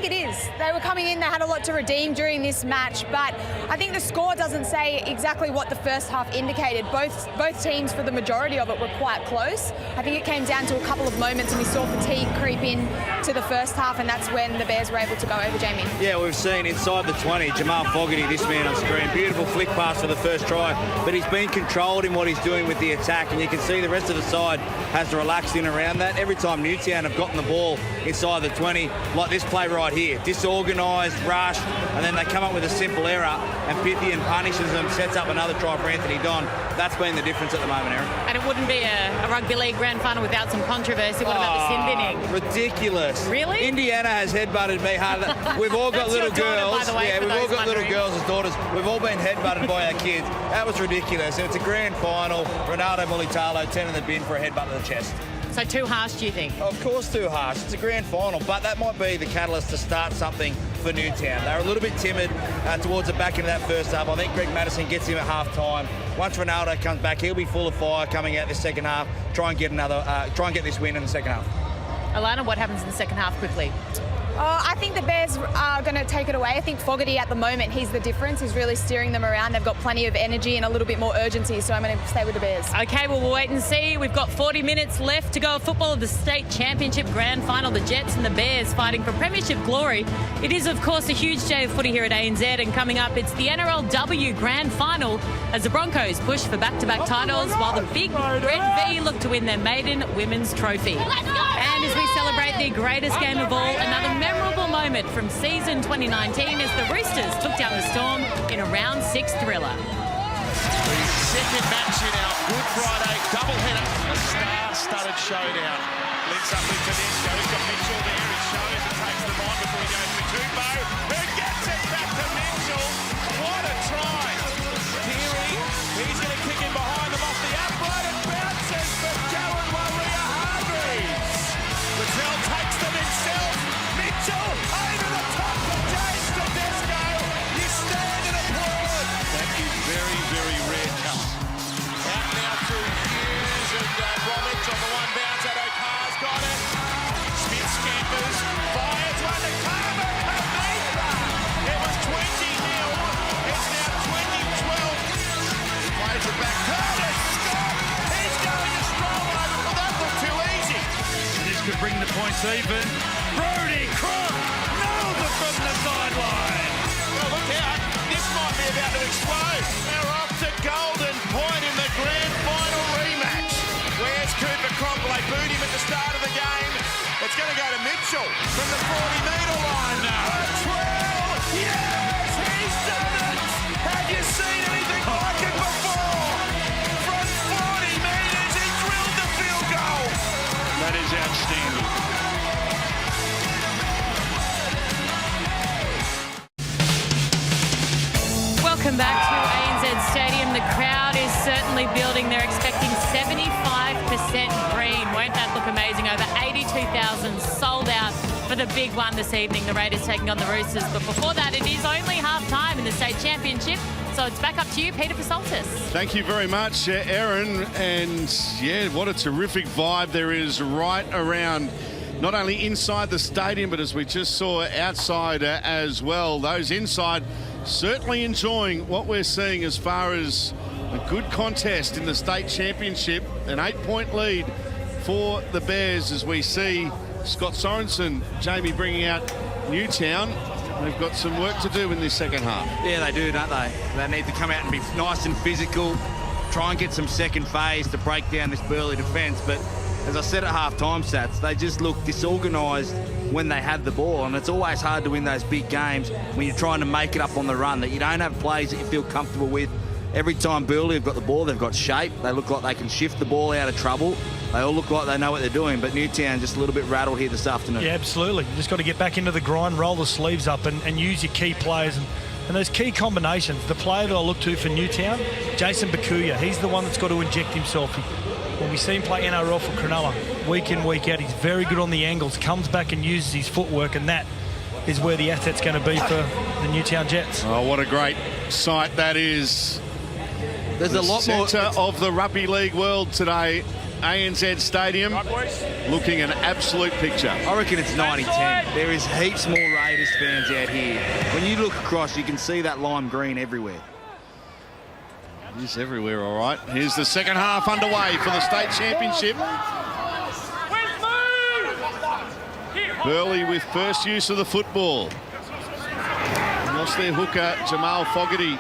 it is. They were coming in, they had a lot to redeem during this match, but I think the score doesn't say exactly what the first half indicated. Both teams, for the majority of it, were quite close. I think it came down to a couple of moments and we saw fatigue creep in to the first half, and that's when the Bears were able to go over, Jamie. Yeah, we've seen inside the 20, Jamal Fogarty, this man on screen, beautiful flick pass for the first try, but he's been controlled in what he's doing with the attack, and you can see the rest of the side has relaxed in around that. Every time Newtown have gotten the ball inside the 20, like this play right here, disorganised, rushed, and then they come up with a simple error, and Pythian punishes them, sets up another try for Anthony Don. That's been the difference at the moment, Aaron. And it wouldn't be a rugby league grand final without some controversy. What about the sin binning? Ridiculous. Really? Indiana has headbutted me hard. We've all got little girls. By the way, we've all got little girls as daughters. We've all been headbutted by our kids. That was ridiculous. It's a grand final. Ronaldo Mulitalo, 10 in the bin for a headbutt to the chest. So too harsh, do you think? Of course too harsh. It's a grand final, but that might be the catalyst to start something for Newtown. They're a little bit timid towards the back end of that first half. I think Greg Maddison gets him at half-time. Once Ronaldo comes back, he'll be full of fire coming out this second half. Try and get this win in the second half. Alana, what happens in the second half quickly? I think the Bears are going to take it away. I think Fogarty at the moment, he's the difference. He's really steering them around. They've got plenty of energy and a little bit more urgency, so I'm going to stay with the Bears. Okay, well, we'll wait and see. We've got 40 minutes left to go of football of the state championship grand final. The Jets and the Bears fighting for premiership glory. It is, of course, a huge day of footy here at ANZ, and coming up, it's the NRLW grand final as the Broncos push for back-to-back titles while the Big Red V look to win their maiden women's trophy. And as we celebrate the greatest game of all, another memorable moment from season 2019 as the Roosters took down the Storm in a round 6 thriller. The second match in our Good Friday doubleheader, a star-studded showdown. Links up with Tedesco, he's got Mitchell there, he shows and takes them on before he goes to Tupou, who gets it back to Mitchell. What a try! Keary, he's going to kick him behind them off the upright and bounces for Jared Waria-Hargreaves. Littell takes them himself. Mitchell over the top of James Tedesco. You stand and applaud. That is very, very rare colour. Out now through Hughes and Roberts on the one bounce. O'Carr's got it. Smith scampers, fires one to Carver. It was 20-0. It's now 20-12. Plays it back. Carver, Scott. He's going to stroll over. Well, that looked too easy. This could bring the points even. Brody Crook nailed it from the sideline. Well, look out. This might be about to explode. They're off to Golden Point in the grand final rematch. Where's Cooper Cronk? They boot him at the start of the game. It's going to go to Mitchell from the 40-metre line now. Latrell, yes, he's done it. Have you seen anything like it before? From 40 metres, he drilled the field goal. That is outstanding. Welcome back to ANZ Stadium. The crowd is certainly building. They're expecting 75% green. Won't that look amazing? Over 82,000 sold out for the big one this evening. The Raiders taking on the Roosters. But before that, it is only half-time in the state championship. So it's back up to you, Peter Pasoltis. Thank you very much, Erin. And, yeah, what a terrific vibe there is right around, not only inside the stadium, but as we just saw outside as well. Those inside certainly enjoying what we're seeing as far as a good contest in the state championship. An 8-point lead for the Bears as we see Scott Sorensen, Jamie, bringing out Newtown. They've got some work to do in this second half. Yeah, they do, don't they? They need to come out and be nice and physical, try and get some second phase to break down this Burleigh defence. But as I said at half-time, Sats, they just look disorganised when they have the ball, and it's always hard to win those big games when you're trying to make it up on the run, that you don't have plays that you feel comfortable with. Every time Burleigh have got the ball, they've got shape. They look like they can shift the ball out of trouble. They all look like they know what they're doing, but Newtown just a little bit rattled here this afternoon. Yeah, absolutely. You just got to get back into the grind, roll the sleeves up and use your key players and those key combinations. The player that I look to for Newtown, Jason Bakuya, he's the one that's got to inject himself. When we see him play NRL for Cronulla week in, week out, he's very good on the angles, comes back and uses his footwork, and that is where the asset's going to be for the Newtown Jets. Oh, what a great sight that is. There's a lot more. Centre of the rugby league world today. ANZ Stadium looking an absolute picture. I reckon it's 90-10. There is heaps more Raiders fans out here. When you look across, you can see that lime green everywhere. It is everywhere, all right. Here's the second half underway for the state championship. Burleigh with first use of the football. Lost their hooker, Jamal Fogarty,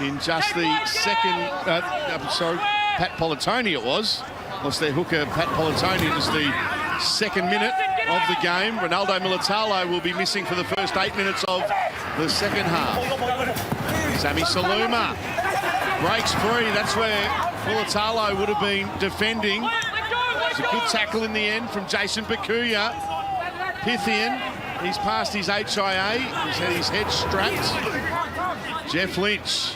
in just the second... Pat Politoni it was. Lost their hooker, Pat Politoni. It was the second minute of the game. Ronaldo Militalo will be missing for the first 8 minutes of the second half. Sammy Saluma breaks free. That's where Militalo would have been defending. It's a good tackle in the end from Jason Bakuya. Pythian, he's past his HIA. He's had his head strapped. Jeff Lynch,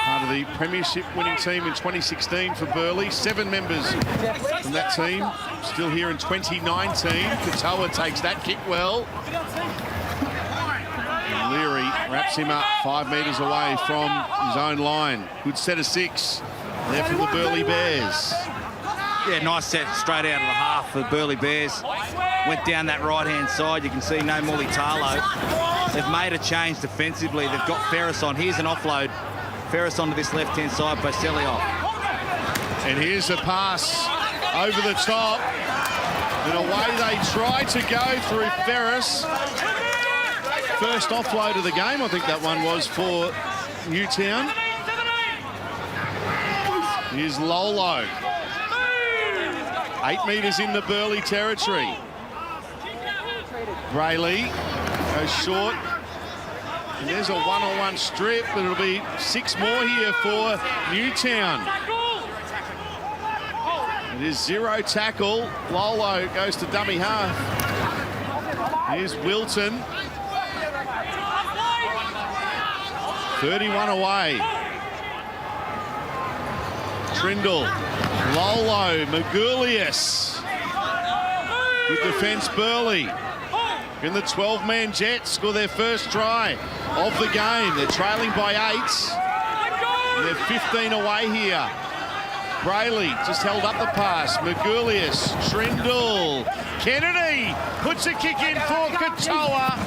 part of the premiership winning team in 2016 for Burleigh. 7 members from that team still here in 2019. Katoa takes that kick well. And Leary wraps him up 5 metres away from his own line. Good set of 6 there from the Burleigh Bears. Yeah, nice set straight out of the half for Burleigh Bears. Went down that right-hand side. You can see no Mulitalo. They've made a change defensively. They've got Ferris on. Here's an offload. Ferris onto this left-hand side by Selioff. And here's a pass over the top. And away they try to go through Ferris. First offload of the game, I think that one was for Newtown. Here's Lolo. 8 metres in the Burleigh territory. Brayley goes short. And there's a one-on-one strip, but it'll be 6 more here for Newtown. It is 0 tackle. Lolo goes to dummy half. Here's Wilton. 31 away. Trindle, Lolo, Magulius. Good defence, Burleigh. And the 12-man Jets score their first try of the game. They're trailing by 8. And they're 15 away here. Brayley just held up the pass. Magulius, Trindle, Kennedy puts a kick in for Katoa.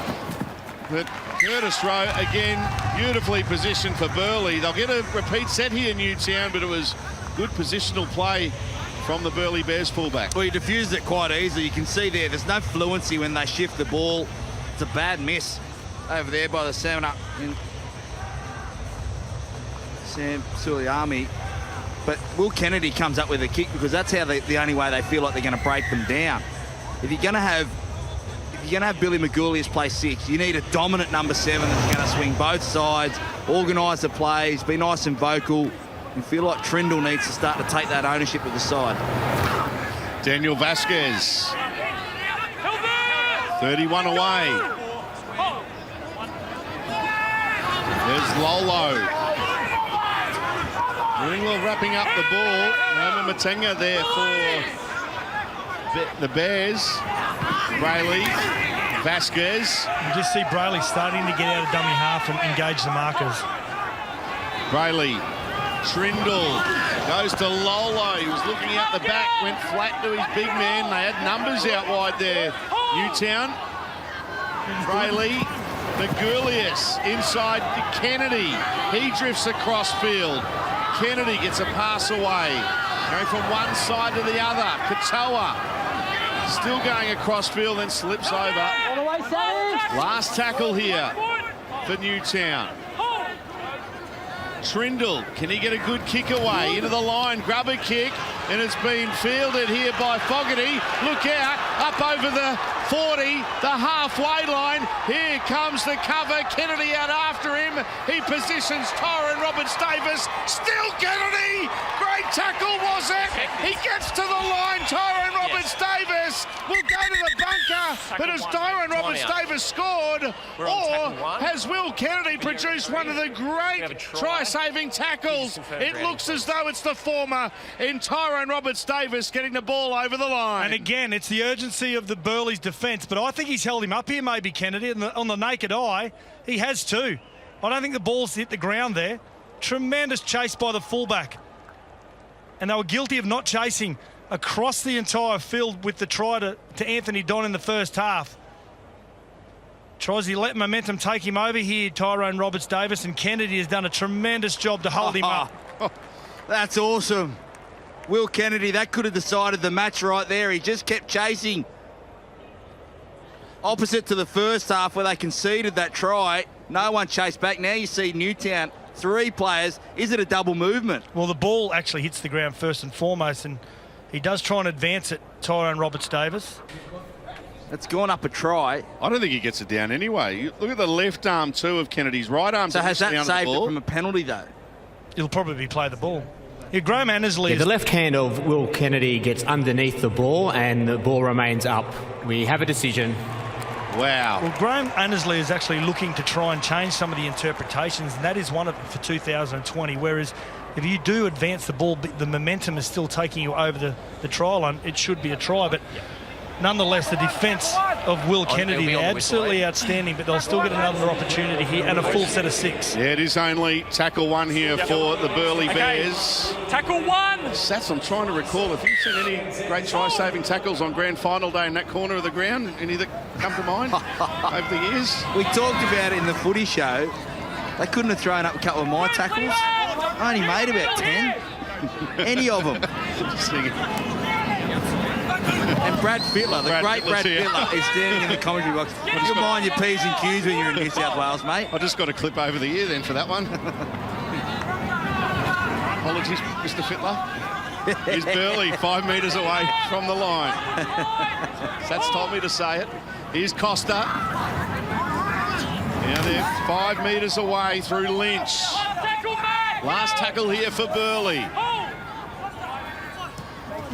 But Curtis Rowe, again, beautifully positioned for Burleigh. They'll get a repeat set here in Newtown, but it was good positional play from the Burleigh Bears fullback. Well, he diffused it quite easily. You can see there's no fluency when they shift the ball. It's a bad miss over there by the Sam Suliami. But Will Kennedy comes up with a kick because that's how the only way they feel like they're going to break them down. If you're going to have Billy Magulius play 6, you need a dominant number 7 that's going to swing both sides, organise the plays, be nice and vocal. You feel like Trindle needs to start to take that ownership of the side. Daniel Vasquez. 31 away. There's Lolo. Doing well wrapping up the ball. Noma Matenga there for the Bears. Brayley, Vasquez. You just see Brayley starting to get out of dummy half and engage the markers. Brayley. Trindle goes to Lolo. He was looking out the back, went flat to his big man. They had numbers out wide there. Newtown. Brayley. Magulius inside to Kennedy. He drifts across field. Kennedy gets a pass away. Going from one side to the other. Katoa still going across field, then slips over. Last tackle here for Newtown. Trindle, can he get a good kick away into the line? Grubber kick, and it's been fielded here by Fogarty. Look out, up over the 40, the halfway line. Here comes the cover. Kennedy out after him. He positions Tyron Roberts Davis. Still Kennedy. Great tackle, was it? He gets to the line. Tyron Roberts Davis will go to the bunker. but has Tyrone Roberts-Davis scored, or has Will Kennedy produced one of the great try-saving tackles? It looks as though it's the former in Tyrone Roberts-Davis getting the ball over the line. And again, it's the urgency of the Burleigh's defence, but I think he's held him up here, maybe Kennedy, on the naked eye. He has too. I don't think the ball's hit the ground there. Tremendous chase by the fullback. And they were guilty of not chasing across the entire field with the try to Anthony Don in the first half. Tries to let momentum take him over here, Tyrone Roberts-Davis, and Kennedy has done a tremendous job to hold him up. That's awesome. Will Kennedy, that could have decided the match right there. He just kept chasing. Opposite to the first half where they conceded that try. No one chased back. Now you see Newtown, 3 players. Is it a double movement? Well, the ball actually hits the ground first and foremost, and he does try and advance it, Tyrone Roberts-Davis. It's gone up a try. I don't think he gets it down anyway. Look at the left arm too of Kennedy's right arm. So has that down saved the it ball. from a penalty though? He'll probably play the ball. Yeah, Graham Annesley. The left hand of Will Kennedy gets underneath the ball and the ball remains up. We have a decision. Wow. Well, Graham Annesley is actually looking to try and change some of the interpretations, and that is one of them for 2020, whereas if you do advance the ball, the momentum is still taking you over the try line. It should be a try, but nonetheless, the defence of Will Kennedy, absolutely outstanding, but they'll still get another opportunity here and a full set of 6. Yeah, it is only tackle 1 here for the Burleigh Bears. Tackle 1. Sats, I'm trying to recall, have you seen any great try-saving tackles on grand final day in that corner of the ground? Any that come to mind over the years? We talked about it in the footy show. They couldn't have thrown up a couple of my tackles. I only made about 10. Any of them. And Brad Fittler, the great Brad Fittler, is standing in the commentary box. You mind your P's and Q's when you're in New South Wales, mate? I just got a clip over the ear then for that one. Apologies, Mr. Fittler. Here's Burleigh 5 metres away from the line. Sats told me to say it. Here's Costa. Now they're 5 metres away through Lynch. Last tackle here for Burleigh.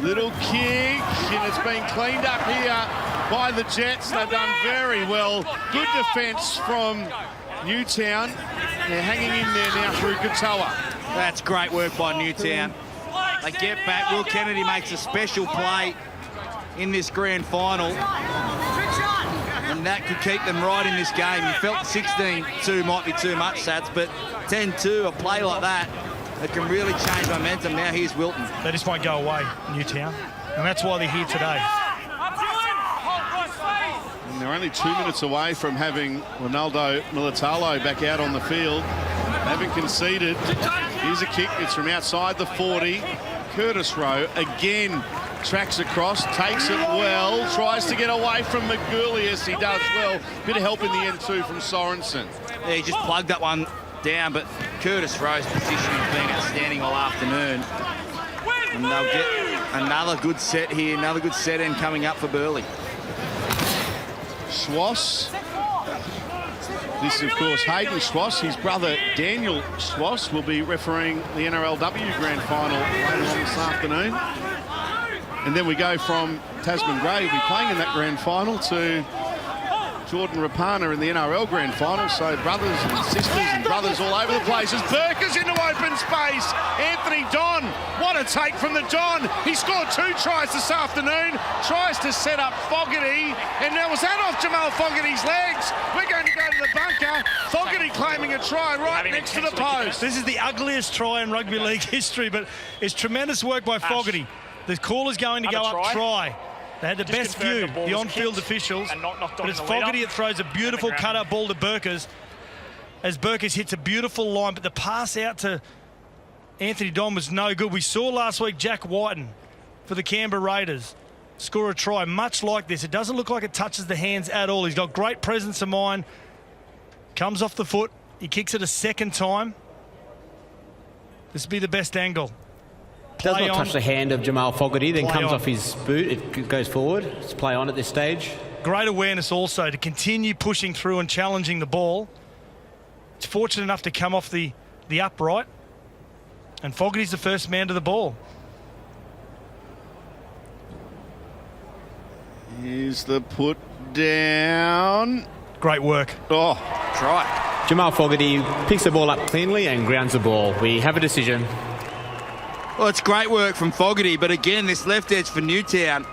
Little kick, and it's been cleaned up here by the Jets. They've done very well. Good defence from Newtown. They're hanging in there now through Katoa. That's great work by Newtown. They get back. Will Kennedy makes a special play in this grand final. And that could keep them right in this game. You felt 16-2 might be too much, Sats, but 10-2, a play like that, it can really change momentum. Now here's Wilton. They just won't go away, Newtown. And that's why they're here today. And they're only 2 minutes away from having Ronaldo Militalo back out on the field. Having conceded. Here's a kick. It's from outside the 40. Curtis Rowe again tracks across, takes it well, tries to get away from McGoulius. He does well. Bit of help in the end too from Sorensen. Yeah, he just plugged that one down, but Curtis Rowe's position has been outstanding all afternoon. And they'll get another good set here, another good set end coming up for Burleigh. Schwass. This, of course, Hayden Schwass. His brother, Daniel Schwass, will be refereeing the NRLW Grand Final later on this afternoon. And then we go from Tasman Gray, who'll be playing in that Grand Final, to Jordan Rapana in the NRL Grand Final. So brothers and sisters and brothers all over the place. As Burkers into open space. Anthony Don. What a take from the Don. He scored 2 tries this afternoon. Tries to set up Fogarty. And now was that off Jamal Fogarty's legs? We're going to go to the bunker. Fogarty claiming a try right next to the post. This is the ugliest try in rugby league history, but it's tremendous work by Fogarty. The call is going to go up try. They had the best view, the on-field officials, but it's Fogarty that throws a beautiful cut-up ball to Burkers as Burkers hits a beautiful line, but the pass out to Anthony Don was no good. We saw last week Jack Whiten for the Canberra Raiders score a try much like this. It doesn't look like it touches the hands at all. He's got great presence of mind, comes off the foot, he kicks it a second time. This would be the best angle. Does not touch the hand of Jamal Fogarty, then comes off his boot. It goes forward. It's play on at this stage. Great awareness also to continue pushing through and challenging the ball. It's fortunate enough to come off the upright. And Fogarty's the first man to the ball. Here's the put down. Great work. Oh, Try. Jamal Fogarty picks the ball up cleanly and grounds the ball. We have a decision. Well, it's great work from Fogarty, but again, this left edge for Newtown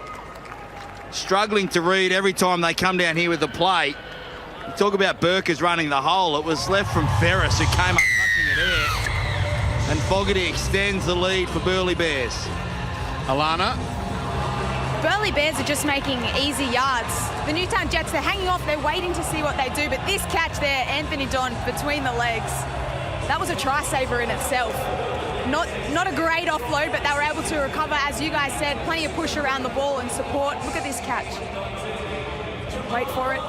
struggling to read every time they come down here with the play. You talk about Burkers running the hole. It was left from Ferris, who came up touching it air. And Fogarty extends the lead for Burleigh Bears. Alana. Burleigh Bears are just making easy yards. The Newtown Jets, they're hanging off, they're waiting to see what they do, but this catch there, Anthony Don between the legs, that was a try saver in itself. Not a great offload, but they were able to recover, as you guys said, plenty of push around the ball and support. Look at this catch. Wait for it.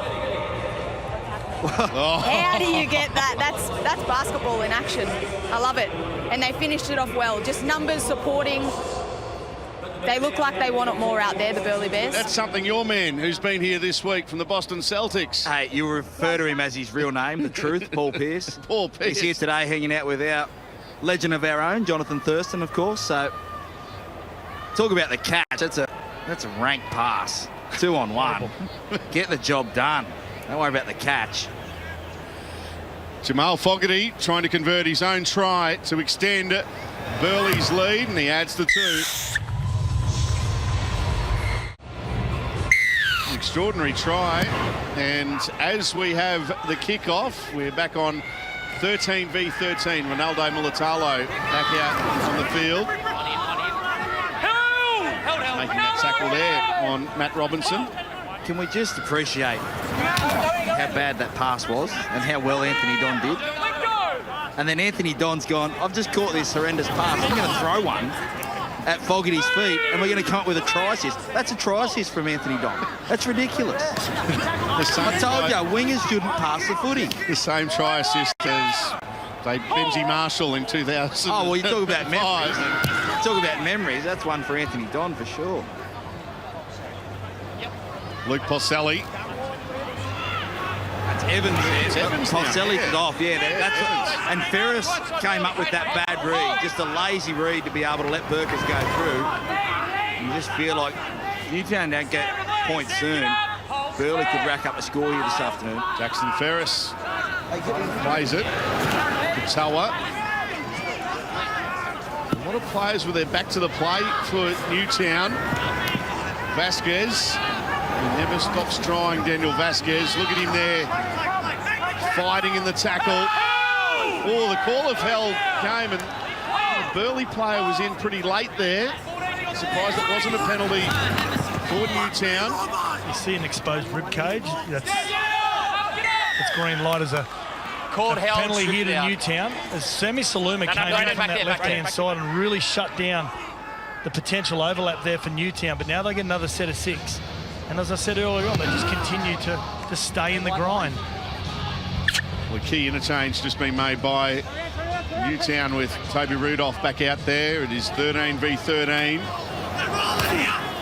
How do you get that? That's basketball in action. I love it. And they finished it off well. Just numbers supporting. They look like they want it more out there, the Burleigh Bears. That's something your man, who's been here this week from the Boston Celtics. Hey, you refer to him as his real name, the truth, Paul Pearce. Paul Pearce. He's here today hanging out with our legend of our own, Jonathan Thurston, of course. So, talk about the catch. That's a rank pass. 2-on-1. Get the job done. Don't worry about the catch. Jamal Fogarty trying to convert his own try to extend Burleigh's lead, and he adds the 2. Extraordinary try, and as we have the kick-off, we're back on 13 v 13. Ronaldo Mulatalo back out on the field. Making that tackle there on Matt Robinson. Can we just appreciate how bad that pass was and how well Anthony Don did? And then Anthony Don's gone, I've just caught this horrendous pass. I'm going to throw one at Fogarty's feet, and we're going to come up with a try assist. That's a try assist from Anthony Don. That's ridiculous. I told you, wingers shouldn't pass the footy. The same try assist as Benji Marshall in 2000. Oh, well, you talk about memories. Talk about memories. That's one for Anthony Don for sure. Luke Porcelli. That's Evans there. It's Evans Porcelli's now. off, yeah. And Ferris came up with that bad read, just a lazy read to be able to let Burkers go through. You just feel like Newtown don't get points soon. Burleigh could rack up a score here this afternoon. Jackson Ferris plays it. Katoa. A lot of players with their back to the play for Newtown. Vasquez. He never stops trying, Daniel Vasquez. Look at him there, fighting in the tackle. Oh, the call of hell came, and the Burleigh player was in pretty late there. Surprised it wasn't a penalty for Newtown. You see an exposed rib cage. That's green light as a penalty here to Newtown. As Sammy Saluma came in from that left-hand side and really shut down the potential overlap there for Newtown. But now they get another set of 6. And as I said earlier on, they just continue to stay in the grind. Well, key interchange just been made by Newtown with Toby Rudolph back out there. It is 13 v 13.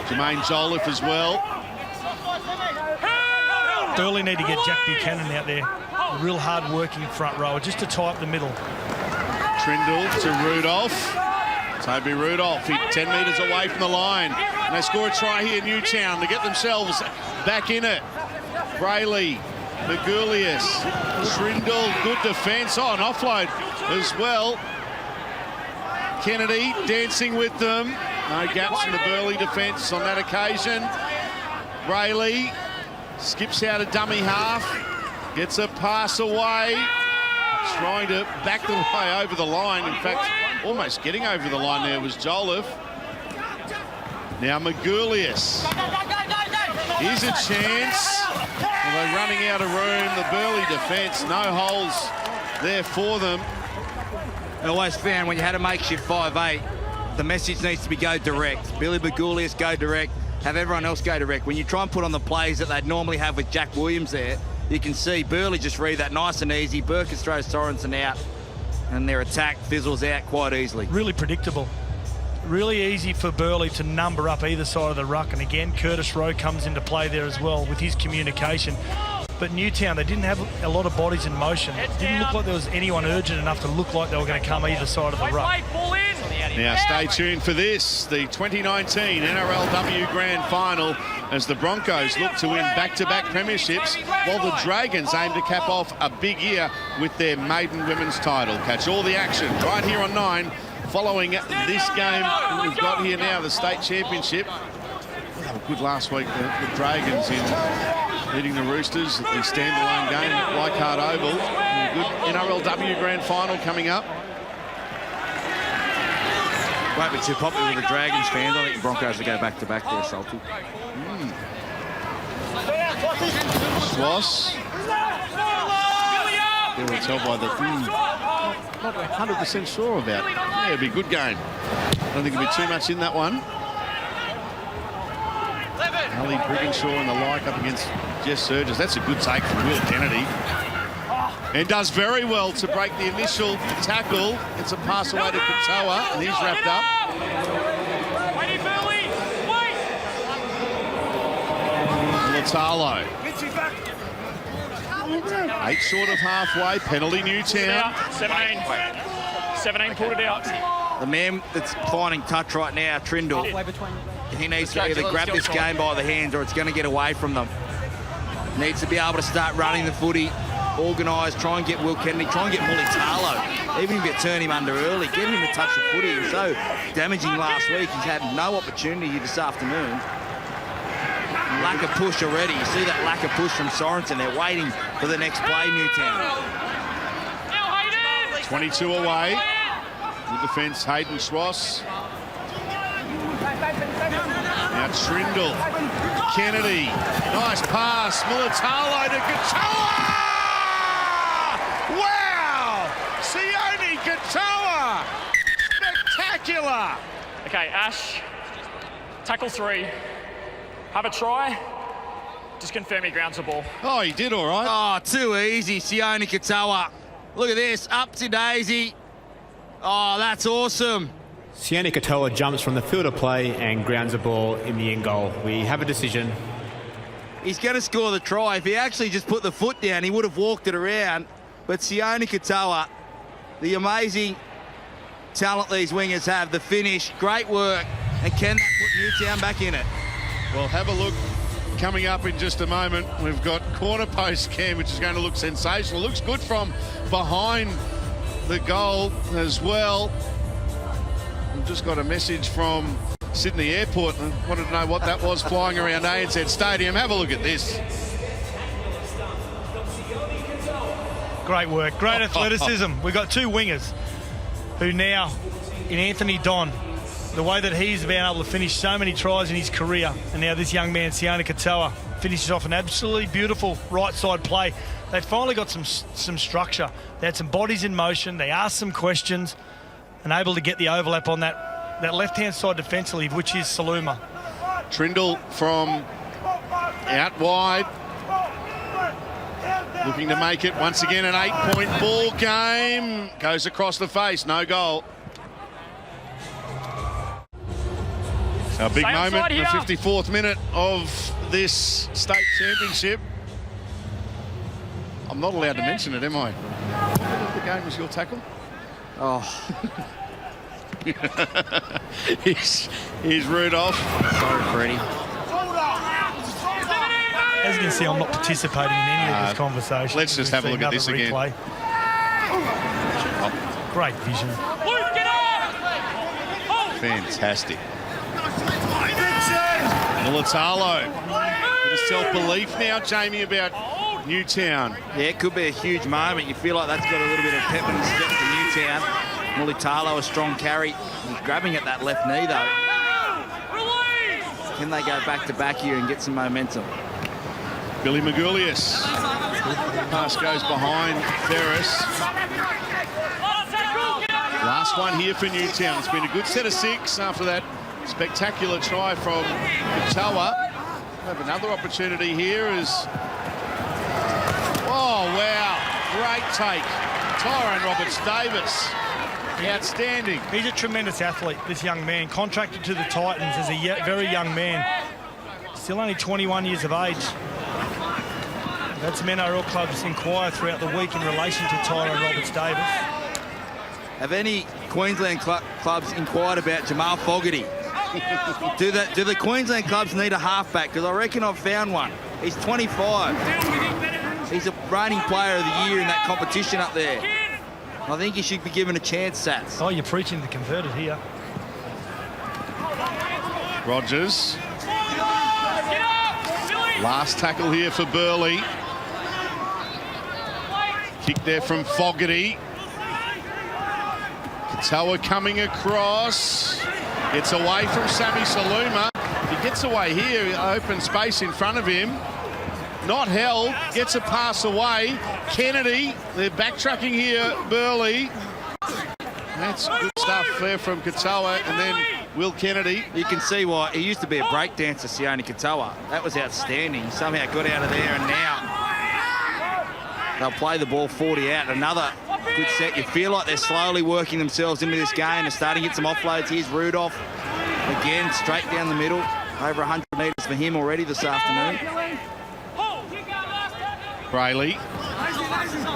Jermaine Jolliffe as well. Burleigh need to get Jack Buchanan out there. A real hard-working front rower just to tie up the middle. Trindle to Rudolph. Toby Rudolph, 10 metres away from the line. And they score a try here, Newtown, to get themselves back in it. Brayley, Magulius, Trindle, good defence. Oh, an offload as well. Kennedy dancing with them. No gaps in the Burleigh defence on that occasion. Brayley skips out a dummy half, gets a pass away, trying to back the way over the line. In fact, almost getting over the line there was Jolliffe. Now Magulius. Here's a chance. Well, they're running out of room. The Burleigh defence, no holes there for them. I always found when you had a makeshift 5'8", the message needs to be go direct. Billy Magulius, go direct. Have everyone else go direct. When you try and put on the plays that they'd normally have with Jack Williams there, you can see Burleigh just read that nice and easy. Burkers throws Sorensen out, and their attack fizzles out quite easily. Really predictable. Really easy for Burleigh to number up either side of the ruck. And again, Curtis Rowe comes into play there as well with his communication. But Newtown, they didn't have a lot of bodies in motion. It didn't look like there was anyone urgent enough to look like they were going to come either side of the ruck. Now stay tuned for this, the 2019 NRLW Grand Final, as the Broncos look to win back-to-back premierships, while the Dragons aim to cap off a big year with their maiden women's title. Catch all the action right here on 9 following this game we've got here now, the state championship. They had a good last week, the Dragons, in leading the Roosters, the standalone game at Leichhardt Oval. A good NRLW Grand Final coming up. Won't be too popular with the Dragons fans. I think the Broncos will go back-to-back there, Salty. Swass. You can tell by the not 100% sure about. Yeah, it'll be a good game. I don't think it'll be too much in that one. Ali Brigginshaw and the like up against Jess Surges. That's a good take from Will Kennedy. And does very well to break the initial tackle. It's a pass away to Katoa, and he's wrapped up. Latalo. 8 short of halfway, penalty Newtown. 17 pulled it out. The man that's finding touch right now, Trindle, he needs to either grab this game by the hands or it's going to get away from them. Needs to be able to start running the footy, organised, try and get Will Kennedy, try and get Mulitalo. Even if you turn him under early, get him to touch the footy. He was so damaging last week. He's had no opportunity this afternoon. Lack of push already. You see that lack of push from Sorensen. They're waiting for the next play, Newtown. 22 away. Good defence, Hayden Schwass. Now Trindle. Kennedy. Nice pass. Mulitalo to Katoa! Wow! Sione Katoa! Spectacular! Okay, Ash, tackle 3. Have a try. Just confirm he grounds the ball. Oh, he did all right. Oh, too easy, Sione Katoa. Look at this, up to Daisy. Oh, that's awesome. Sione Katoa jumps from the field of play and grounds the ball in the end goal. We have a decision. He's going to score the try. If he actually just put the foot down, he would have walked it around. But Sione Katoa, the amazing talent these wingers have, the finish, great work. And can that put Newtown back in it? Well, have a look coming up in just a moment. We've got corner post cam, which is going to look sensational. Looks good from behind the goal as well. We've just got a message from Sydney Airport and wanted to know what that was flying around ANZ Stadium. Have a look at this. Great work, great athleticism. We've got 2 wingers who now, in Anthony Don, the way that he's been able to finish so many tries in his career, and now this young man, Sione Katoa, finishes off an absolutely beautiful right side play. They finally got some structure. They had some bodies in motion. They asked some questions and able to get the overlap on that left-hand side defensively, which is Saluma. Trindle from out wide. Looking to make it once again an 8-point ball game. Goes across the face, no goal. A big moment, the 54th minute of this state championship. I'm not allowed to mention it, am I? The game was your tackle? Oh. Here's Rudolph. Sorry, Freddie. As you can see, I'm not participating in any of this conversation. Let's just have a look at this again. Great vision. Fantastic. Mulitalo. Bit of self-belief now, Jamie, about Newtown. Yeah, it could be a huge moment. You feel like that's got a little bit of pep in the step for Newtown. Mulitalo, a strong carry. He's grabbing at that left knee, though. Can they go back-to-back here and get some momentum? Billy Magulius. Pass goes behind Ferris. Last one here for Newtown. It's been a good set of 6 after that spectacular try from Katoa. Have another opportunity here as... Oh, wow. Great take. Tyrone Roberts-Davis. Outstanding. He's a tremendous athlete, this young man. Contracted to the Titans as a very young man. Still only 21 years of age. Had some NRL clubs inquire throughout the week in relation to Tyrone Roberts-Davis. Have any Queensland clubs inquired about Jamal Fogarty? Do the Queensland clubs need a halfback? Because I reckon I've found one. He's 25. He's a reigning player of the year in that competition up there. I think he should be given a chance, Sats. Oh, you're preaching the converted here. Rogers. Last tackle here for Burleigh. Kick there from Fogarty. Katoa coming across. Gets away from Sammy Saluma. He gets away here, open space in front of him. Not held, gets a pass away. Kennedy, they're backtracking here, Burleigh. That's good stuff there from Katoa, and then Will Kennedy. You can see why he used to be a breakdancer, Sione Katoa. That was outstanding. He somehow got out of there, and now they'll play the ball 40 out. Another good set. You feel like they're slowly working themselves into this game. They're starting to get some offloads. Here's Rudolph. Again, straight down the middle. Over 100 metres for him already this afternoon. Burleigh.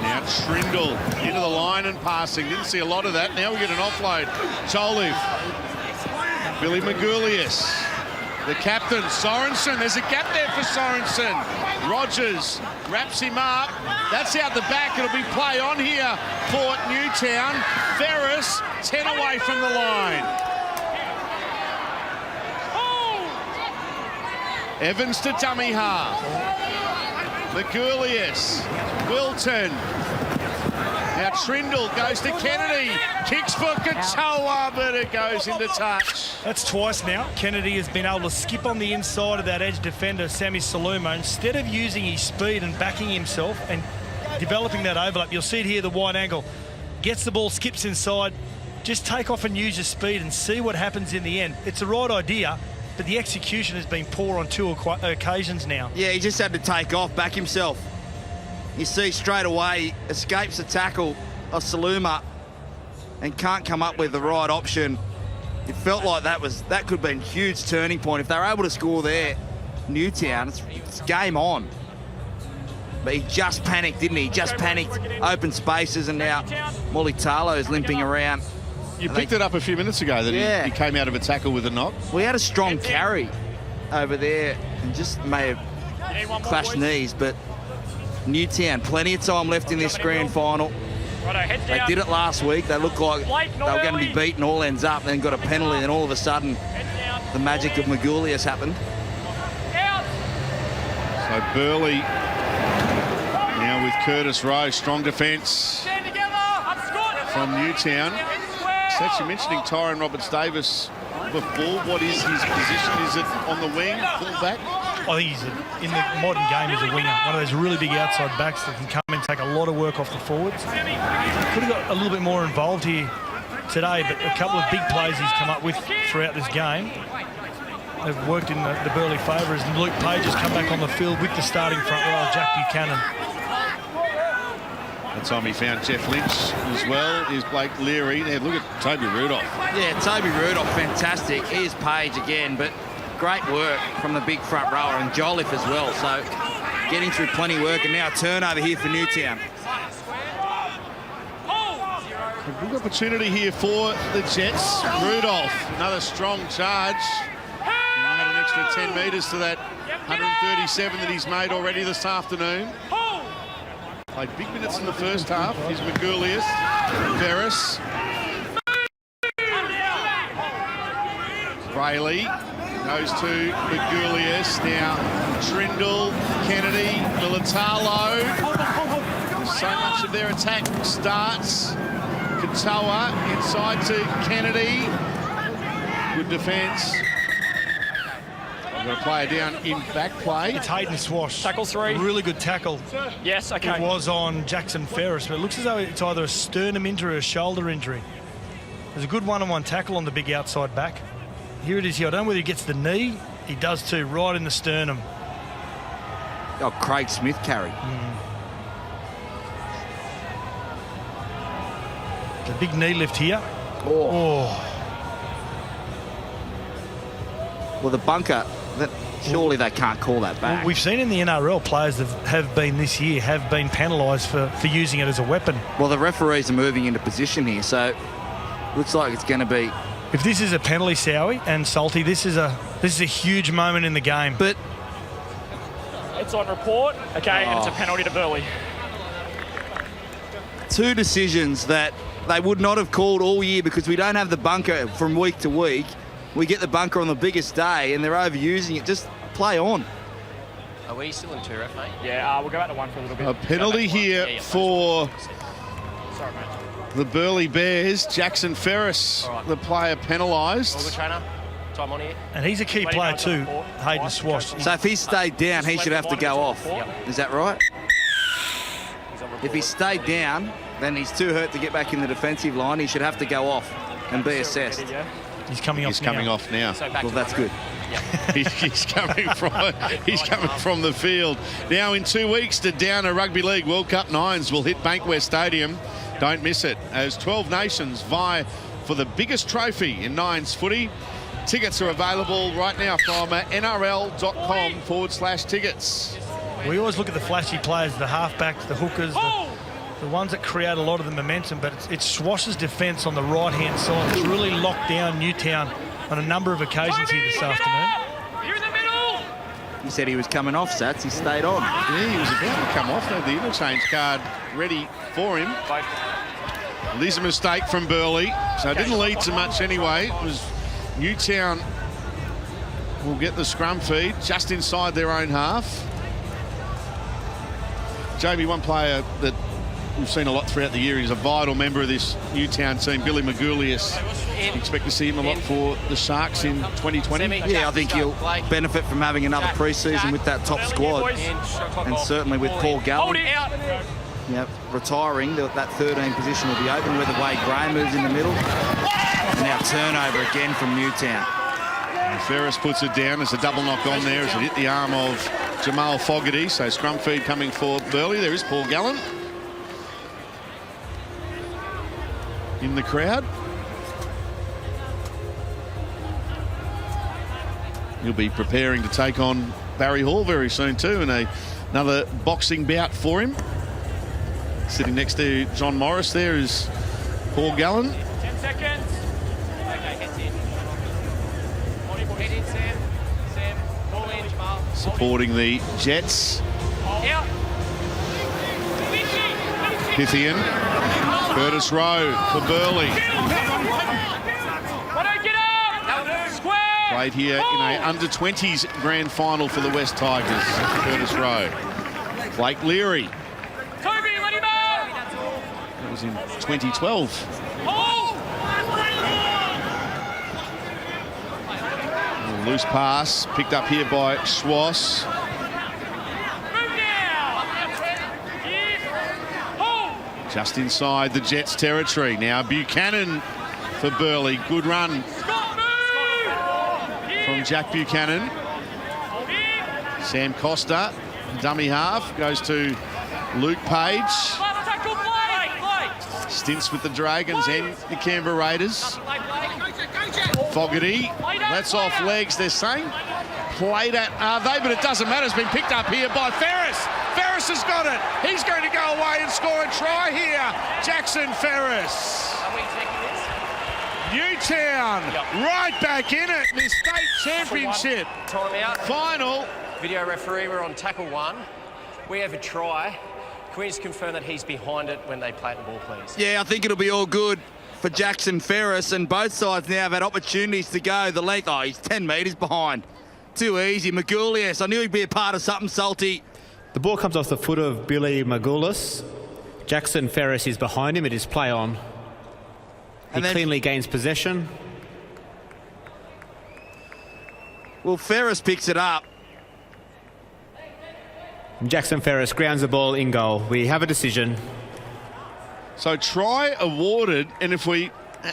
Now Trindle into the line and passing. Didn't see a lot of that. Now we get an offload. Joliffe. Billy Magoulias. The captain, Sorensen. There's a gap there for Sorensen. Rogers wraps him up. That's out the back. It'll be play on here for Newtown. Ferris, 10 away from the line. Evans to dummy half. Magoulias. Wilton. Now Trindle goes to Kennedy. Kicks for Katoa, but it goes into touch. That's twice now. Kennedy has been able to skip on the inside of that edge defender, Sammy Saluma. Instead of using his speed and backing himself and developing that overlap, you'll see it here, the wide angle. Gets the ball, skips inside. Just take off and use your speed and see what happens in the end. It's the right idea, but the execution has been poor on 2 occasions now. Yeah, he just had to take off, back himself. You see straight away, escapes the tackle of Saluma and can't come up with the right option. It felt like that could have been a huge turning point. If they were able to score there, Newtown, it's game on. But he just panicked, didn't he? Just panicked, open spaces, and now Mulitalo is limping around. You picked it up a few minutes ago that he came out of a tackle with a knock. We had a strong carry over there and just may have clashed knees, but Newtown, plenty of time left in this grand final. They did it last week. They looked like they were going to be beaten, all ends up, then got a penalty, and all of a sudden the magic of Magoulias happened. So Burleigh now with Curtis Rowe, strong defence from Newtown. Seth, you're mentioning Tyron Roberts-Davis before. What is his position? Is it on the wing, full-back? I think he's in the modern game, he's a winger. One of those really big outside backs that can come and take a lot of work off the forwards. Could have got a little bit more involved here today, but a couple of big plays he's come up with throughout this game. They've worked in the Burleigh favour as Luke Page has come back on the field with the starting front row, Jack Buchanan. That time he found Jeff Lynch as well. Here's Blake Leary. There, look at Toby Rudolph. Yeah, Toby Rudolph, fantastic. Here's Page again, but great work from the big front rower, and Joliffe as well. So getting through plenty of work, and now a turnover here for Newtown. A big opportunity here for the Jets. Rudolph, another strong charge. And add an extra 10 metres to that 137 that he's made already this afternoon. Played big minutes in the first half. Here's Magoulias, Ferris. Burleigh goes to Magoulias. Now Trindle, Kennedy, Militalo. So much of their attack starts. Katoa inside to Kennedy. Good defence. We've got a player down in back play. It's Hayden Swash. Tackle 3. Really good tackle. Yes, okay. It was on Jackson Ferris, but it looks as though it's either a sternum injury or a shoulder injury. There's a good one-on-one tackle on the big outside back. Here it is here. I don't know whether he gets the knee. He does too, right in the sternum. Oh, Craig Smith carry. The big knee lift here. Oh. Well, the bunker, surely they can't call that back. Well, we've seen in the NRL players that have been this year have been penalised for using it as a weapon. Well, the referees are moving into position here, so Looks like it's going to be. If this is a penalty, Sowie and Salty, this is a huge moment in the game. But it's on report, okay, and it's a penalty to Burleigh. Two decisions that they would not have called all year because we don't have the bunker from week to week. We get the bunker on the biggest day and they're overusing it. Just play on. Are we still in 2, ref, mate? Yeah, we'll go back to 1 for a little bit. A penalty here for Sorry, mate. the Burleigh Bears. Jackson Ferris, the player penalised. All good, trainer. Time on here. And he's a key player too, Hayden Swash. So if he stayed down, he should have to go off. Is that right? If he stayed down, then he's too hurt to get back in the defensive line. He should have to go off and be assessed. He's coming off now. Well, that's good. he's coming from the field. Now in 2 weeks, the Downer Rugby League World Cup Nines will hit Bankwest Stadium. Don't miss it, as 12 nations vie for the biggest trophy in Nines footy. Tickets are available right now from nrl.com/tickets. We always look at the flashy players, the halfbacks, the hookers, the ones that create a lot of the momentum, but it's Swash's defence on the right-hand side that's really locked down Newtown on a number of occasions here this afternoon. You're in the middle! He said he was coming off, Sats. He stayed on. Yeah, he was about to come off. Had the interchange card ready for him. It is a mistake from Burleigh, so it didn't lead to much anyway. It was Newtown will get the scrum feed just inside their own half. Jamie, one player that we've seen a lot throughout the year, he's a vital member of this Newtown team, Billy Magoulias. Expect to see him a lot for the Sharks in 2020. Yeah, I think he'll benefit from having another pre-season with that top squad, and certainly with Paul Gallen. Yeah, retiring, that 13 position will be open where the way Gray moves in the middle. And now turnover again from Newtown. And Ferris puts it down. There's a double knock on there as it hit the arm of Jamal Fogarty. So scrum feed coming for Burleigh. There is Paul Gallen in the crowd. He'll be preparing to take on Barry Hall very soon too, and another boxing bout for him. Sitting next to John Morris there is Paul Gallen. 10 seconds. Okay, heads in. Head in, Sam. Sam, ball in, Jamal. Supporting the Jets. Out. Pythian. Curtis Rowe for Burleigh. Played here in a under-20s grand final for the West Tigers. Curtis Rowe. Blake Leary. Toby, let him out! That was in 2012. A loose pass picked up here by Schwass. Just inside the Jets territory. Now Buchanan for Burleigh. Good run from Jack Buchanan. Sam Costa, dummy half, goes to Luke Page. Stints with the Dragons and the Canberra Raiders. Fogarty, that's off legs, they're saying. Played at, are they? But it doesn't matter. It's been picked up here by Ferris. Ferris has got it. He's going to go away and score a try here. Jackson Ferris. Newtown right back in it. The state championship final. Video referee, we're on tackle 1. We have a try. Can we just confirm that he's behind it when they play the ball, please? Yeah, I think it'll be all good for Jackson Ferris, and both sides now have had opportunities to go the length. Oh, he's 10 metres behind. Too easy. Magoulias, I knew he'd be a part of something, Salty. The ball comes off the foot of Billy Magoulias. Jackson Ferris is behind him. It is play on. He cleanly gains possession. Well, Ferris picks it up. And Jackson Ferris grounds the ball in goal. We have a decision. So try awarded, and if we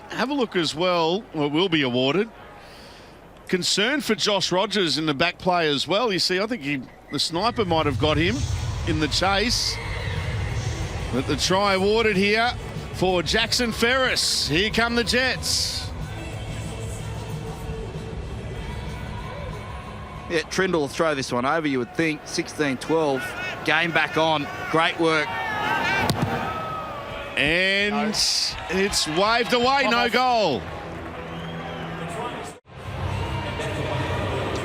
have a look as well, what will be awarded. Concern for Josh Rogers in the back play as well. You see, I think the sniper might have got him in the chase. But the try awarded here for Jackson Ferris. Here come the Jets. Yeah, Trindle will throw this one over, you would think. 16-12. Game back on. Great work. And it's waved away, no goal.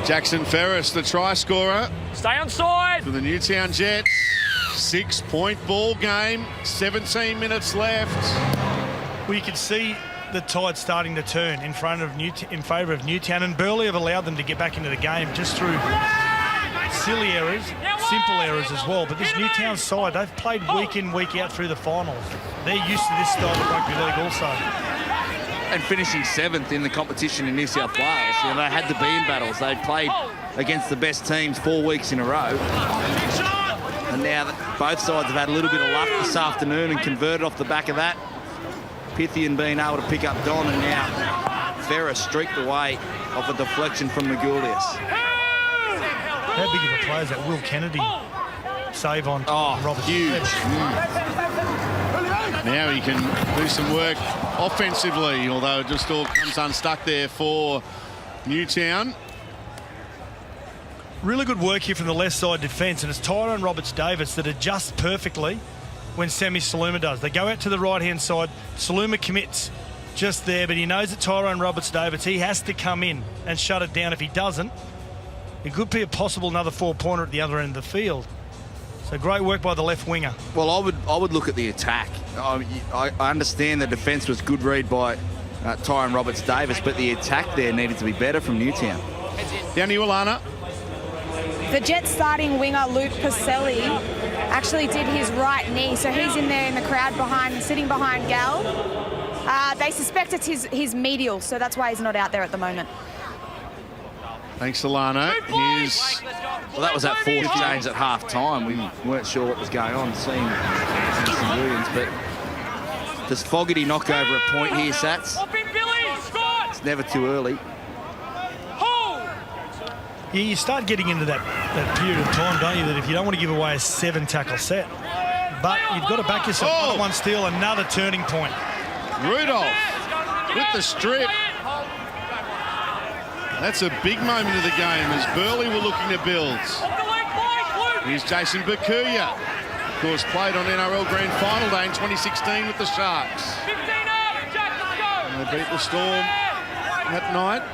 Jackson Ferris, the try scorer. Stay on side. For the Newtown Jets. 6-point ball game, 17 minutes left. Well, you can see the tide starting to turn in favour of Newtown, and Burleigh have allowed them to get back into the game just through silly errors, simple errors as well. But this Newtown side, they've played week in, week out through the finals. They're used to this style of rugby league also. And finishing 7th in the competition in New South Wales. You know, they had to be in battles. They played against the best teams 4 weeks in a row. And now that both sides have had a little bit of luck this afternoon and converted off the back of that. Pythian being able to pick up Don, and now Ferris streaked away off a deflection from Magoulias. How big of a player is that Will Kennedy save on Robert? Huge. Now he can do some work offensively, although it just all comes unstuck there for Newtown. Really good work here from the left side defence, and it's Tyrone Roberts-Davis that adjusts perfectly when Sammy Saluma does. They go out to the right-hand side. Saluma commits just there, but he knows that Tyrone Roberts-Davis, he has to come in and shut it down. If he doesn't, it could be a possible another 4-pointer at the other end of the field. So great work by the left winger. Well, I would look at the attack. I understand the defence was good read by Tyrone Roberts-Davis, but the attack there needed to be better from Newtown. Down to you, Alana. The Jets starting winger Luke Pacelli actually did his right knee, so he's in there in the crowd sitting behind Gal. They suspect it's his medial, so that's why he's not out there at the moment. Thanks, Alana. Well, that was that 4th change at half-time. We weren't sure what was going on, seeing Williams, but does Fogarty knock over a point here, Sats? It's never too early. Yeah, you start getting into that period of time, don't you, that if you don't want to give away a 7-tackle set, but you've got to back yourself. One steal, another turning point. Rudolph with the strip. That's a big moment of the game as Burleigh were looking to build. Here's Jason Bakuya. Of course, played on NRL Grand Final Day in 2016 with the Sharks. And they beat the Storm that night.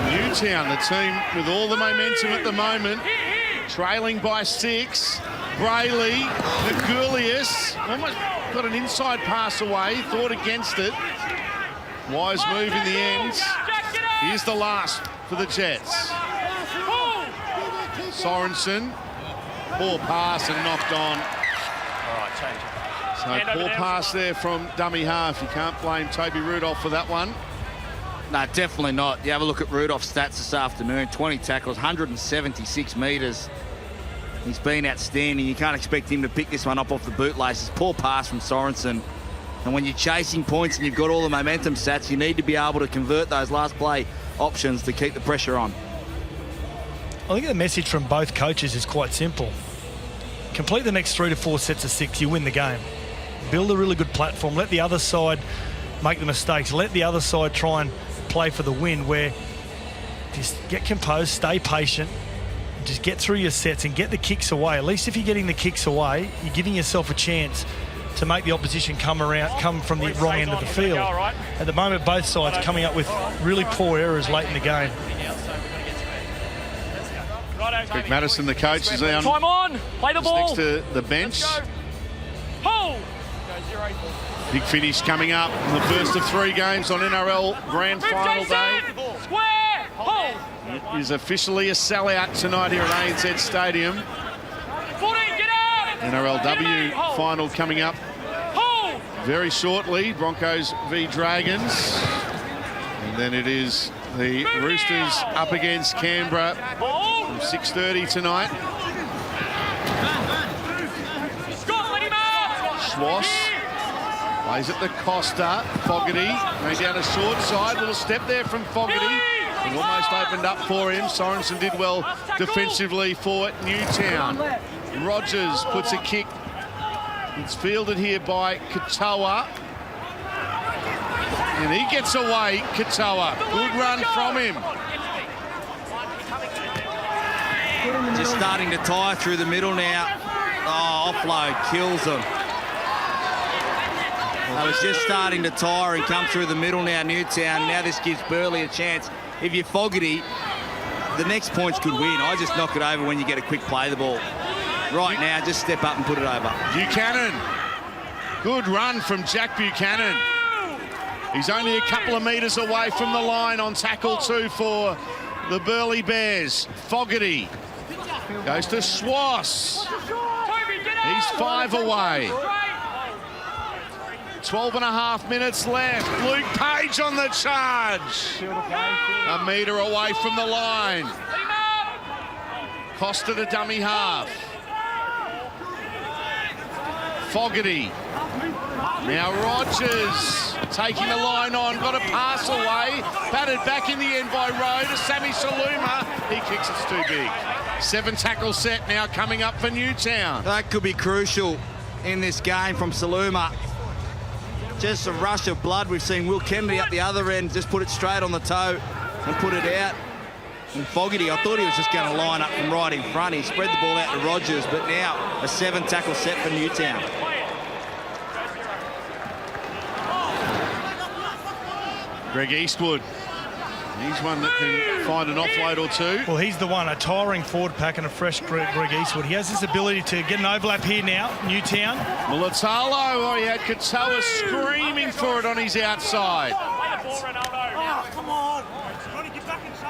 Newtown, the team with all the momentum at the moment, trailing by 6. Burleigh, Magoulias, almost got an inside pass away, thought against it. Wise move in the end. Here's the last for the Jets. Sorensen, poor pass and knocked on. So poor pass there from dummy half. You can't blame Toby Rudolph for that one. No, definitely not. You have a look at Rudolph's stats this afternoon. 20 tackles, 176 metres. He's been outstanding. You can't expect him to pick this one up off the bootlaces. Poor pass from Sorensen. And when you're chasing points and you've got all the momentum, Sats, you need to be able to convert those last play options to keep the pressure on. I think the message from both coaches is quite simple. Complete the next 3 to 4 sets of 6, you win the game. Build a really good platform. Let the other side make the mistakes. Let the other side try and play for the win, where just get composed, stay patient, just get through your sets and get the kicks away. At least if you're getting the kicks away, you're giving yourself a chance to make the opposition come from the wrong end of the field. At the moment, both sides coming up with really poor errors late in the game. Greg Madison, the coach, is down. Time on. Play the ball. Next to the bench. Big finish coming up in the first of 3 games on NRL Grand Final Day. It is officially a sellout tonight here at ANZ Stadium. NRLW final coming up very shortly. Broncos v Dragons. And then it is the Roosters up against Canberra from 6:30 tonight. Schwass plays at the Costa. Fogarty going down a short side. Little step there from Fogarty. It almost opened up for him. Sorensen did well defensively for Newtown. Rogers puts a kick. It's fielded here by Katoa. And he gets away, Katoa. Good run from him. Just starting to tire through the middle now. Oh, offload kills them. I was just starting to tire and come through the middle now, Newtown. Now this gives Burleigh a chance. If you're Fogarty, the next points could win. I just knock it over when you get a quick play the ball. Right now, just step up and put it over. Buchanan. Good run from Jack Buchanan. He's only a couple of metres away from the line on tackle 2 for the Burleigh Bears. Fogarty goes to Swass. He's 5 away. 12.5 minutes left. Luke Page on the charge. A metre away from the line. Costa to dummy half. Fogarty. Now Rogers taking the line on. Got a pass away. Batted back in the end by Rowe to Sammy Saluma. He kicks it's too big. 7 tackle set now coming up for Newtown. That could be crucial in this game from Saluma. Just a rush of blood. We've seen Will Kennedy up the other end just put it straight on the toe and put it out. And Fogarty, I thought he was just going to line up from right in front. He spread the ball out to Rogers, but now a 7 tackle set for Newtown. Greg Eastwood. He's one that can find an offload or two. Well, he's the one, a tiring forward pack and a fresh Greg Eastwood. He has this ability to get an overlap here now, Newtown. Mulatalo, he had Katoa screaming for it on his outside.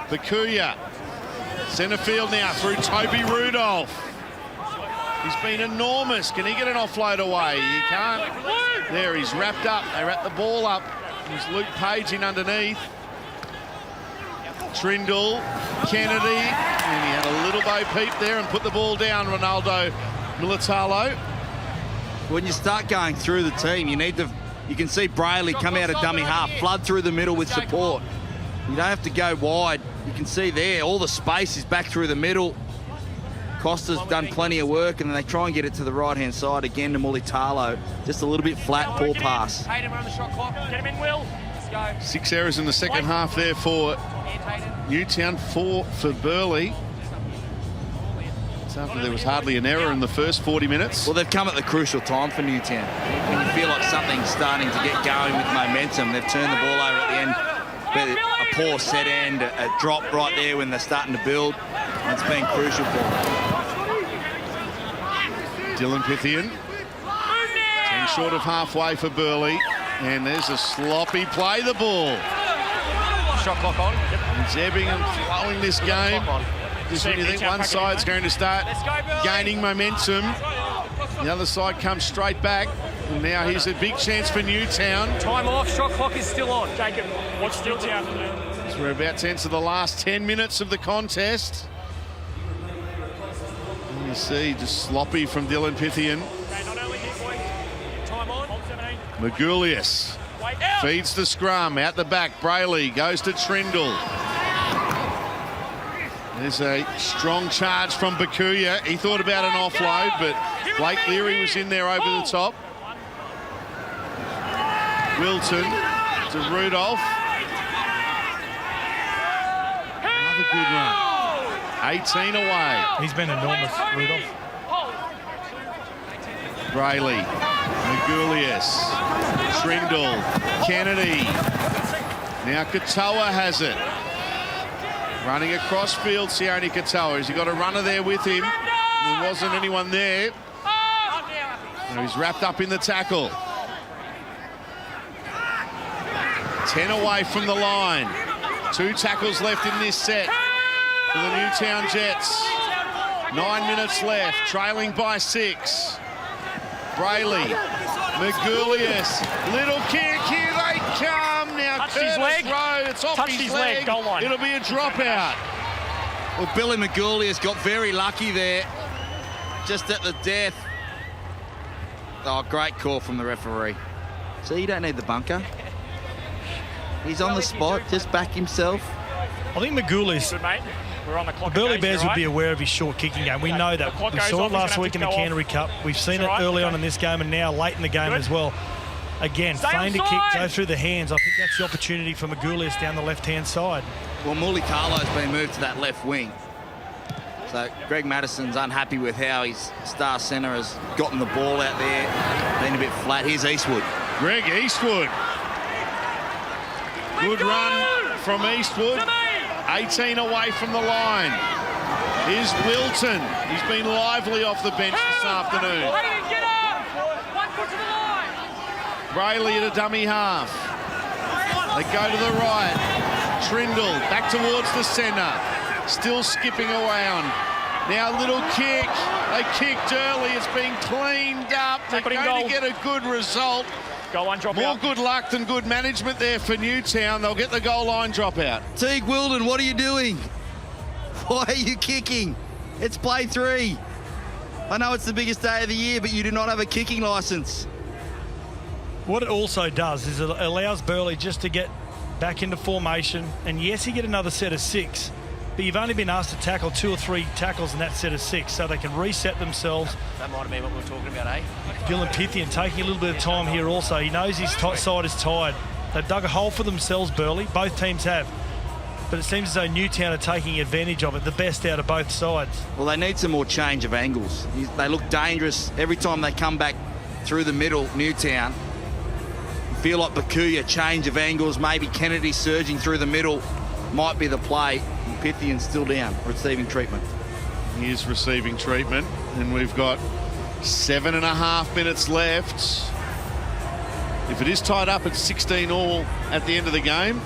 Bakuya, centre field now through Toby Rudolph. He's been enormous. Can he get an offload away? He can't. There, he's wrapped up. They wrap the ball up. There's Luke Page in underneath. Trindle, Kennedy, and he had a little Bo Peep there and put the ball down, Ronaldo Mulatalo. When you start going through the team, you can see Burleigh come out of dummy half, flood through the middle with support. You don't have to go wide. You can see there, all the space is back through the middle. Costa's done plenty of work, and then they try and get it to the right-hand side again to Mulatalo. Just a little bit flat, poor pass. Hayden, we're on the shot clock. Get him in, Will. Let's go. 6 errors in the second half there for Newtown, 4 for Burleigh. It's after there was hardly an error in the first 40 minutes. Well, they've come at the crucial time for Newtown. When you feel like something's starting to get going with momentum, they've turned the ball over at the end. But a poor set end, a drop right there when they're starting to build. It's been crucial for them. Dylan Pythian, 10 short of halfway for Burleigh. And there's a sloppy play the ball. Shot clock on. Yep. It's ebbing and flowing this game. Just when you think one side's going to start gaining momentum, the other side comes straight back. And now here's a big chance for Newtown. Time off, shot clock is still on. Jacob, watch Newtown. So we're about to enter the last 10 minutes of the contest. And you see just sloppy from Dylan Pythian. Magulius feeds the scrum out the back. Burleigh goes to Trindle. There's a strong charge from Bakuya. He thought about an offload, but Blake Leary was in there over the top. Wilton to Rudolph. Another good run. 18 away. He's been enormous, Rudolph. Burleigh, Magulius, Trindle, Kennedy. Now Katoa has it. Running across field, Sione Katoa. Has he got a runner there with him? There wasn't anyone there. And he's wrapped up in the tackle. 10 away from the line. 2 tackles left in this set for the Newtown Jets. 9 minutes left, trailing by 6. Burleigh, Magulius, little kick, here they come. Now Touched his leg. Rowe, it's off his leg. Goal line. It'll be a dropout. Well, Billy Magulius got very lucky there, just at the death. Oh, great call from the referee. So you don't need the bunker. He's on the spot, just back himself. I think Magulius, Good, mate. We're on the clock. the Burleigh again, Bears right? would be aware of his short kicking game. We know that. clock We goes saw off, it he's last gonna week in the have to go Canterbury Cup. We've seen it It's all right, early on okay. in this game and now late in the game Good. as well. Again, Stay feign to kick, onside. go through the hands. I think that's the opportunity for Magulius down the left-hand side. Well, Mulatalo's been moved to that left wing. So Greg Madison's unhappy with how his star centre has gotten the ball out there, been a bit flat. Here's Eastwood. Greg Eastwood. Good run from Eastwood. 18 away from the line. Here's Wilton. He's been lively off the bench this afternoon. Burleigh at a dummy half. They go to the right. Trindle back towards the centre. Still skipping around. Now a little kick. They kicked early. It's been cleaned up. They're going to get a good result. Goal line drop More out. good luck than good management there for Newtown. They'll get the goal line drop out. Teague Wilden, what are you doing? Why are you kicking? It's play 3. I know it's the biggest day of the year, but you do not have a kicking licence. What it also does is it allows Burleigh just to get back into formation. And yes, you get another set of 6. But you've only been asked to tackle 2 or 3 tackles in that set of 6, so they can reset themselves. That might have been what we were talking about, eh? Dylan Pythian taking a little bit of time here also. He knows his side is tired. They've dug a hole for themselves, Burleigh. Both teams have. But it seems as though Newtown are taking advantage of it, the best out of both sides. Well, they need some more change of angles. They look dangerous every time they come back through the middle, Newtown. Feel like Bakuya, change of angles, maybe Kennedy surging through the middle might be the play. Pythian's still down, receiving treatment. He is receiving treatment, and we've got 7.5 minutes left. If it is tied up at 16-all at the end of the game,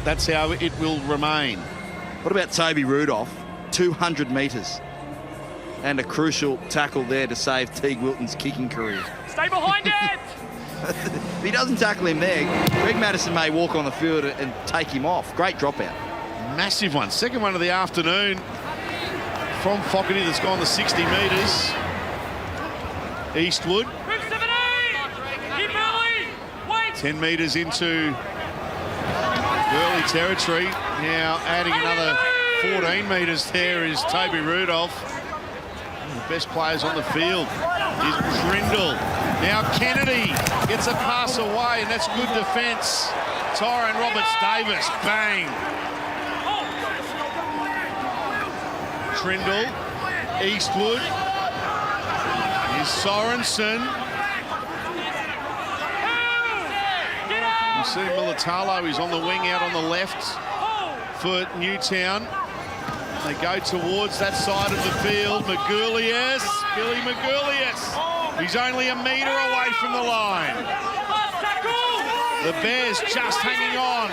that's how it will remain. What about Toby Rudolph? 200 metres. And a crucial tackle there to save Teague Wilton's kicking career. Stay behind it! If he doesn't tackle him there, Greg Madison may walk on the field and take him off. Great dropout. Massive one. Second one of the afternoon from Fogarty that's gone the 60 metres. Eastwood. 10 metres into Burleigh territory. Now adding another 14 metres there is Toby Rudolph. One of the best players on the field is Trindle. Now Kennedy gets a pass away, and that's good defence. Tyrone Roberts-Davis, bang. Trindle, Eastwood, here's Sorensen. You see Militalo, he's on the wing out on the left for Newtown. They go towards that side of the field. Magoulias, Billy Magoulias. He's only a metre away from the line. The Bears just hanging on.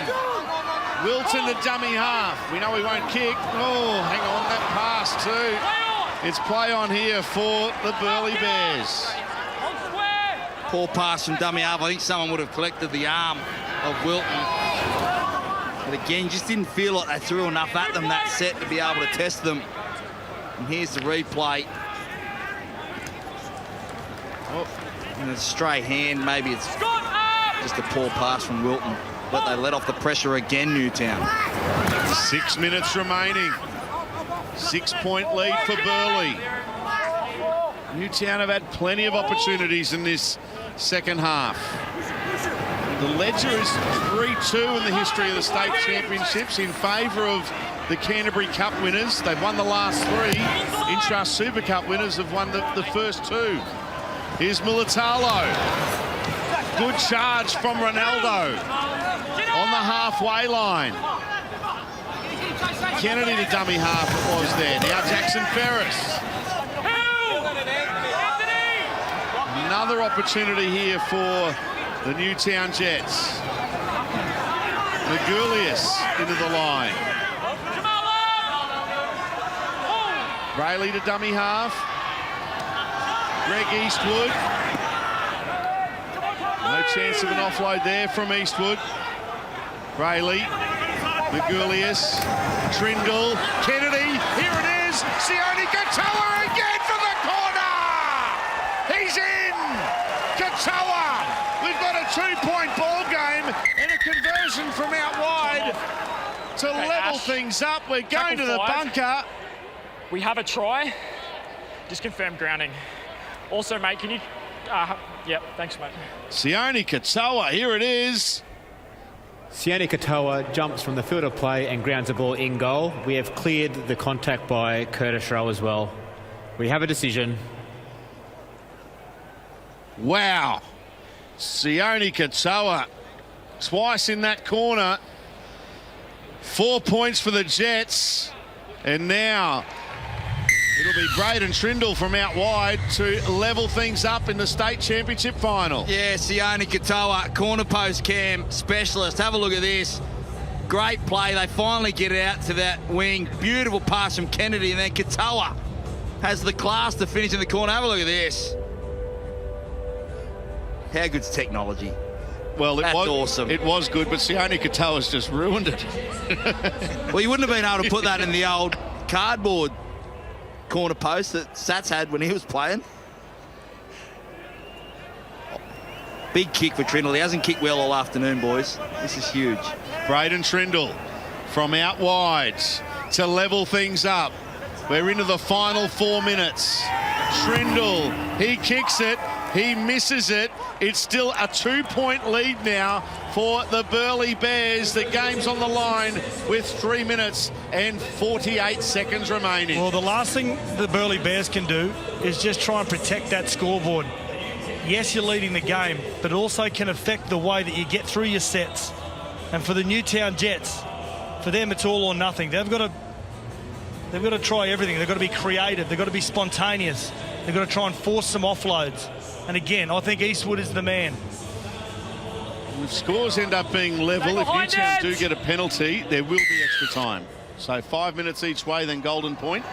Wilton, the dummy half. We know he won't kick. Oh, hang on, that pass too. It's play on here for the Burleigh Bears. Poor pass from dummy half. I think someone would have collected the arm of Wilton. But again, just didn't feel like they threw enough at them that set to be able to test them. And here's the replay. Oh, and a stray hand. Maybe it's just a poor pass from Wilton. But they let off the pressure again, Newtown. 6 minutes remaining. 6-point lead for Burleigh. Newtown have had plenty of opportunities in this second half. The ledger is 3-2 in the history of the state championships in favour of the Canterbury Cup winners. They've won the last 3. Intrust Super Cup winners have won the first 2. Here's Militalo. Good charge from Ronaldo. On the halfway line. Kennedy, the dummy half, it was there. Now Jackson Ferris. Another opportunity here for the Newtown Jets. Magoulias into the line. Burleigh to dummy half. Greg Eastwood. No chance of an offload there from Eastwood. Burleigh, Magoulias, Trindle, Kennedy, here it is, Sione Katoa again from the corner! He's in! Katoa! We've got a 2-point ball game and a conversion from out wide to level things up. We're going to the bunker. We have a try. Just confirm grounding. Also, mate, can you... yep, thanks, mate. Sione Katoa, here it is. Sione Katoa jumps from the field of play and grounds the ball in goal. We have cleared the contact by Curtis Rowe as well. We have a decision. Wow. Sione Katoa twice in that corner. 4 points for the Jets. And now it'll be Braden Trindle from out wide to level things up in the state championship final. Yeah, Sione Katoa, corner post cam specialist. Have a look at this. Great play. They finally get it out to that wing. Beautiful pass from Kennedy, and then Katoa has the class to finish in the corner. Have a look at this. How good's technology? Well, That's awesome. It was good, but Sione Katoa's just ruined it. Well, you wouldn't have been able to put that in the old cardboard corner post that Sats had when he was playing. Big kick for Trindle. He hasn't kicked well all afternoon, boys. This is huge. Braden Trindle from out wide to level things up. We're into the final 4 minutes. Trindle, he kicks it, he misses it. It's still a 2-point lead now for the Burleigh Bears. The game's on the line with 3 minutes and 48 seconds remaining. Well, the last thing the Burleigh Bears can do is just try and protect that scoreboard. Yes, you're leading the game, but it also can affect the way that you get through your sets. And for the Newtown Jets, for them it's all or nothing. They've got to try everything. They've got to be creative. They've got to be spontaneous. They've got to try and force some offloads. And again, I think Eastwood is the man. If scores end up being level, if Newtown do get a penalty, there will be extra time. So 5 minutes each way, then golden point.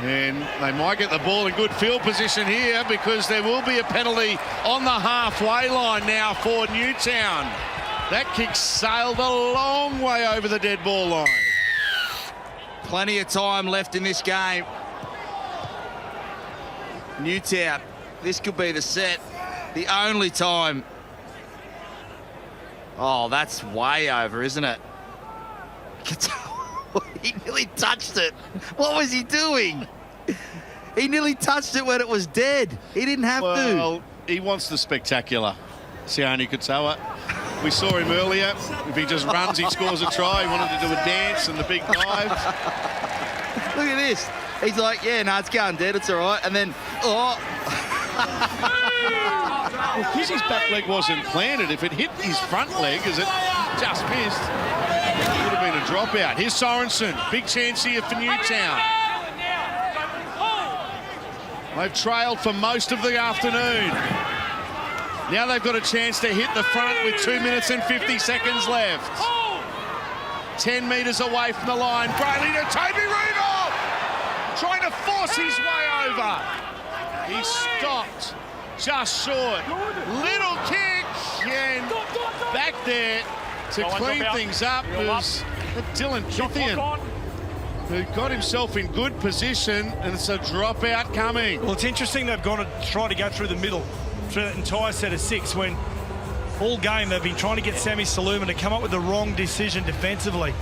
And they might get the ball in good field position here because there will be a penalty on the halfway line now for Newtown. That kick sailed a long way over the dead ball line. Plenty of time left in this game. Newtown, this could be the set. The only time. Oh, that's way over, isn't it? He nearly touched it. What was he doing? He nearly touched it when it was dead. He didn't have to. Well, he wants the spectacular. Sione Katoa. We saw him earlier. If he just runs, he scores a try. He wanted to do a dance and the big dive. Look at this. He's like, yeah, no, it's going dead. It's all right. And then, oh. Well, because his back leg wasn't planted, if it hit his front leg as it just missed, it would have been a dropout. Here's Sorensen. Big chance here for Newtown. They've trailed for most of the afternoon. Now they've got a chance to hit the front with 2 minutes and 50 seconds left. 10 metres away from the line. Burleigh to Toby Rudolph, trying to force his way over. He stopped just short. Little kick, and back there to clean things up was Dylan Kithian, who got himself in good position, and it's a dropout coming. Well, it's interesting they've gone to try to go through the middle through that entire set of 6 when all game they've been trying to get Sammy Saluma to come up with the wrong decision defensively.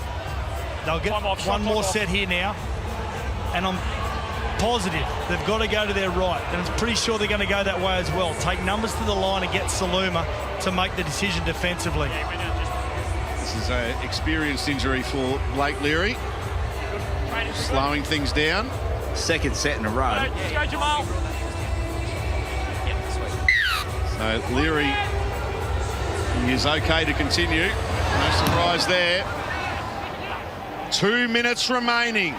They'll get one more set here now, and I'm positive they've got to go to their right, and I'm pretty sure they're going to go that way as well. Take numbers to the line and get Saluma to make the decision defensively. This is an experienced injury for Blake Leary, slowing things down. Second set in a row. Go, Jamal. So Leary is okay to continue. No surprise there. 2 minutes remaining.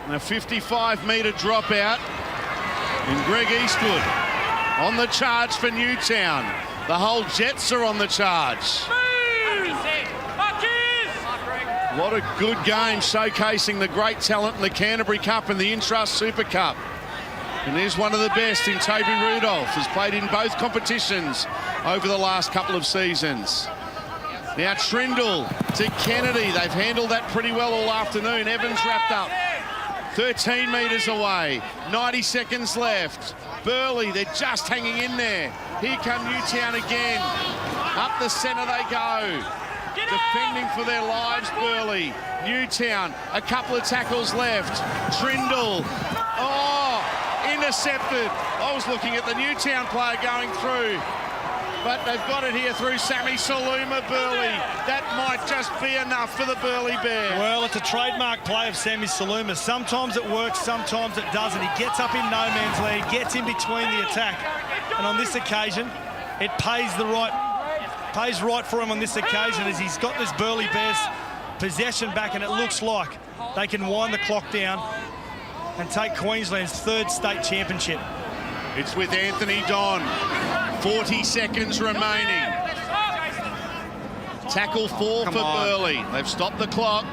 And a 55-metre dropout. And Greg Eastwood on the charge for Newtown. The whole Jets are on the charge. What a good game, showcasing the great talent in the Canterbury Cup and the Intrust Super Cup. And there's one of the best in Toby Rudolph, has played in both competitions over the last couple of seasons. Now Trindle to Kennedy. They've handled that pretty well all afternoon. Evans wrapped up 13 metres away. 90 seconds left. Burleigh, they're just hanging in there. Here come Newtown again. Up the centre they go. Defending for their lives, Burleigh. Newtown, a couple of tackles left. Trindle. Oh, intercepted. I was looking at the Newtown player going through. but they've got it here through Sammy Saluma, Burleigh. That might just be enough for the Burleigh Bears. Well, it's a trademark play of Sammy Saluma. Sometimes it works, sometimes it doesn't. He gets up in no man's land, gets in between the attack, and on this occasion, it pays right for him on this occasion as he's got this Burleigh Bears possession back, and it looks like they can wind the clock down and take Queensland's third state championship. It's with Anthony Don. 40 seconds remaining. Tackle 4 for Burleigh. They've stopped the clock.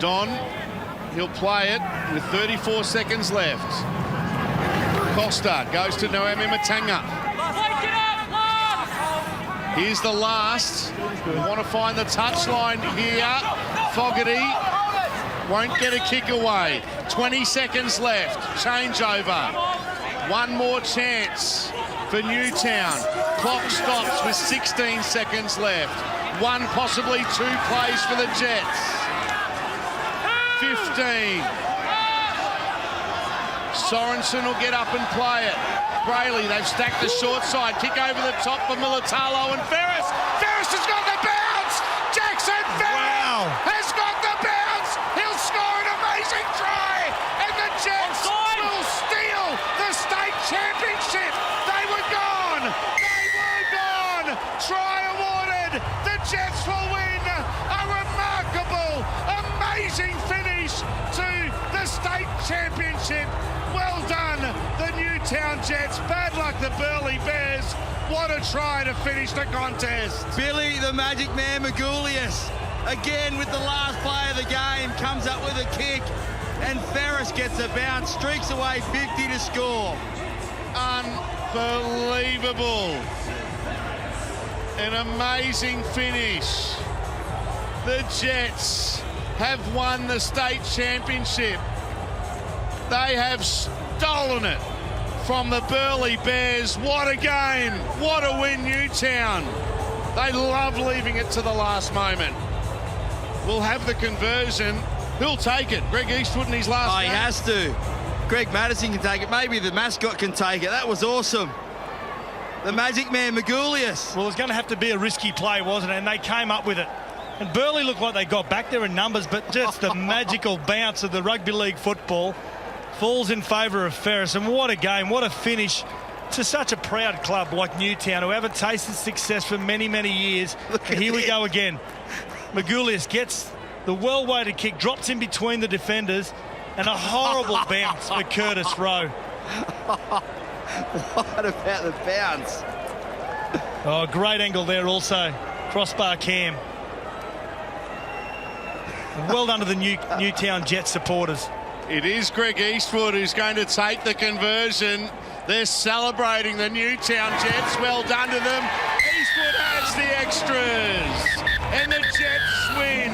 Don, he'll play it with 34 seconds left. Costa goes to Noemi Matanga. Here's the last. We want to find the touchline here. Fogarty won't get a kick away. 20 seconds left. Changeover. One more chance for Newtown. Clock stops with 16 seconds left. One, possibly 2 plays for the Jets. 15. Sorensen will get up and play it. Burleigh, they've stacked the short side. Kick over the top for Militalo and Ferris. Ferris has got the bounce! Jackson Ferris has got the bounce! He'll score an amazing try! And the Jets will steal the state championship! They were gone! They were gone! Try awarded! The Jets will win! A remarkable, amazing finish to the state championship! Well done, the Newtown Jets. Bad luck, the Burleigh Bears. What a try to finish the contest. Billy, the Magic Man Magoulias, again with the last play of the game, comes up with a kick, and Ferris gets a bounce, streaks away 50 to score. Unbelievable. An amazing finish. The Jets have won the state championship. They have stolen it from the Burleigh Bears. What a game. What a win, Newtown. They love leaving it to the last moment. We'll have the conversion. Who'll take it? Greg Eastwood in his last game? He has to. Greg Madison can take it. Maybe the mascot can take it. That was awesome. The Magic Man Magoulias. Well, it was going to have to be a risky play, wasn't it? And they came up with it. And Burleigh looked like they got back there in numbers, but just the magical bounce of the rugby league football falls in favour of Ferris. And what a game, what a finish to such a proud club like Newtown, who haven't tasted success for many, many years. And here we go again. Magoulias gets the well-weighted kick, drops in between the defenders, and a horrible bounce for Curtis Rowe. What about the bounce? Oh, great angle there also. Crossbar cam. Well done to the Newtown Jets supporters. It is Greg Eastwood who's going to take the conversion. They're celebrating the Newtown Jets. Well done to them. Eastwood has the extras. And the Jets win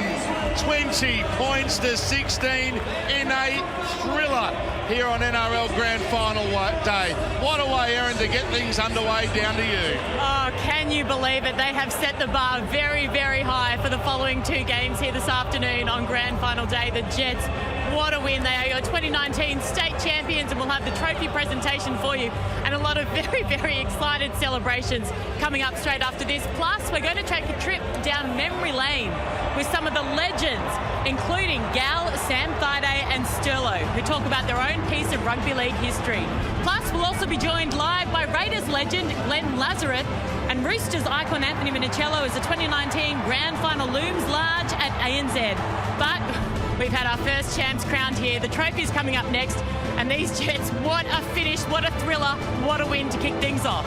20 points to 16 in a thriller here on NRL Grand Final Day. What a way, Erin, to get things underway. Down to you. Oh, can you believe it? They have set the bar very, very high for the following 2 games here this afternoon on Grand Final Day. The Jets, what a win. They are your 2019 state champions, and we'll have the trophy presentation for you and a lot of very, very excited celebrations coming up straight after this. Plus, we're going to take a trip down memory lane with some of the legends, including Gal, Sam Thaiday and Sterlo, who talk about their own piece of rugby league history. Plus, we'll also be joined live by Raiders legend Glenn Lazarus and Roosters icon Anthony Minicello as the 2019 Grand Final looms large at ANZ. But we've had our first champs crowned here. The trophy's coming up next. And these Jets, what a finish, what a thriller, what a win to kick things off.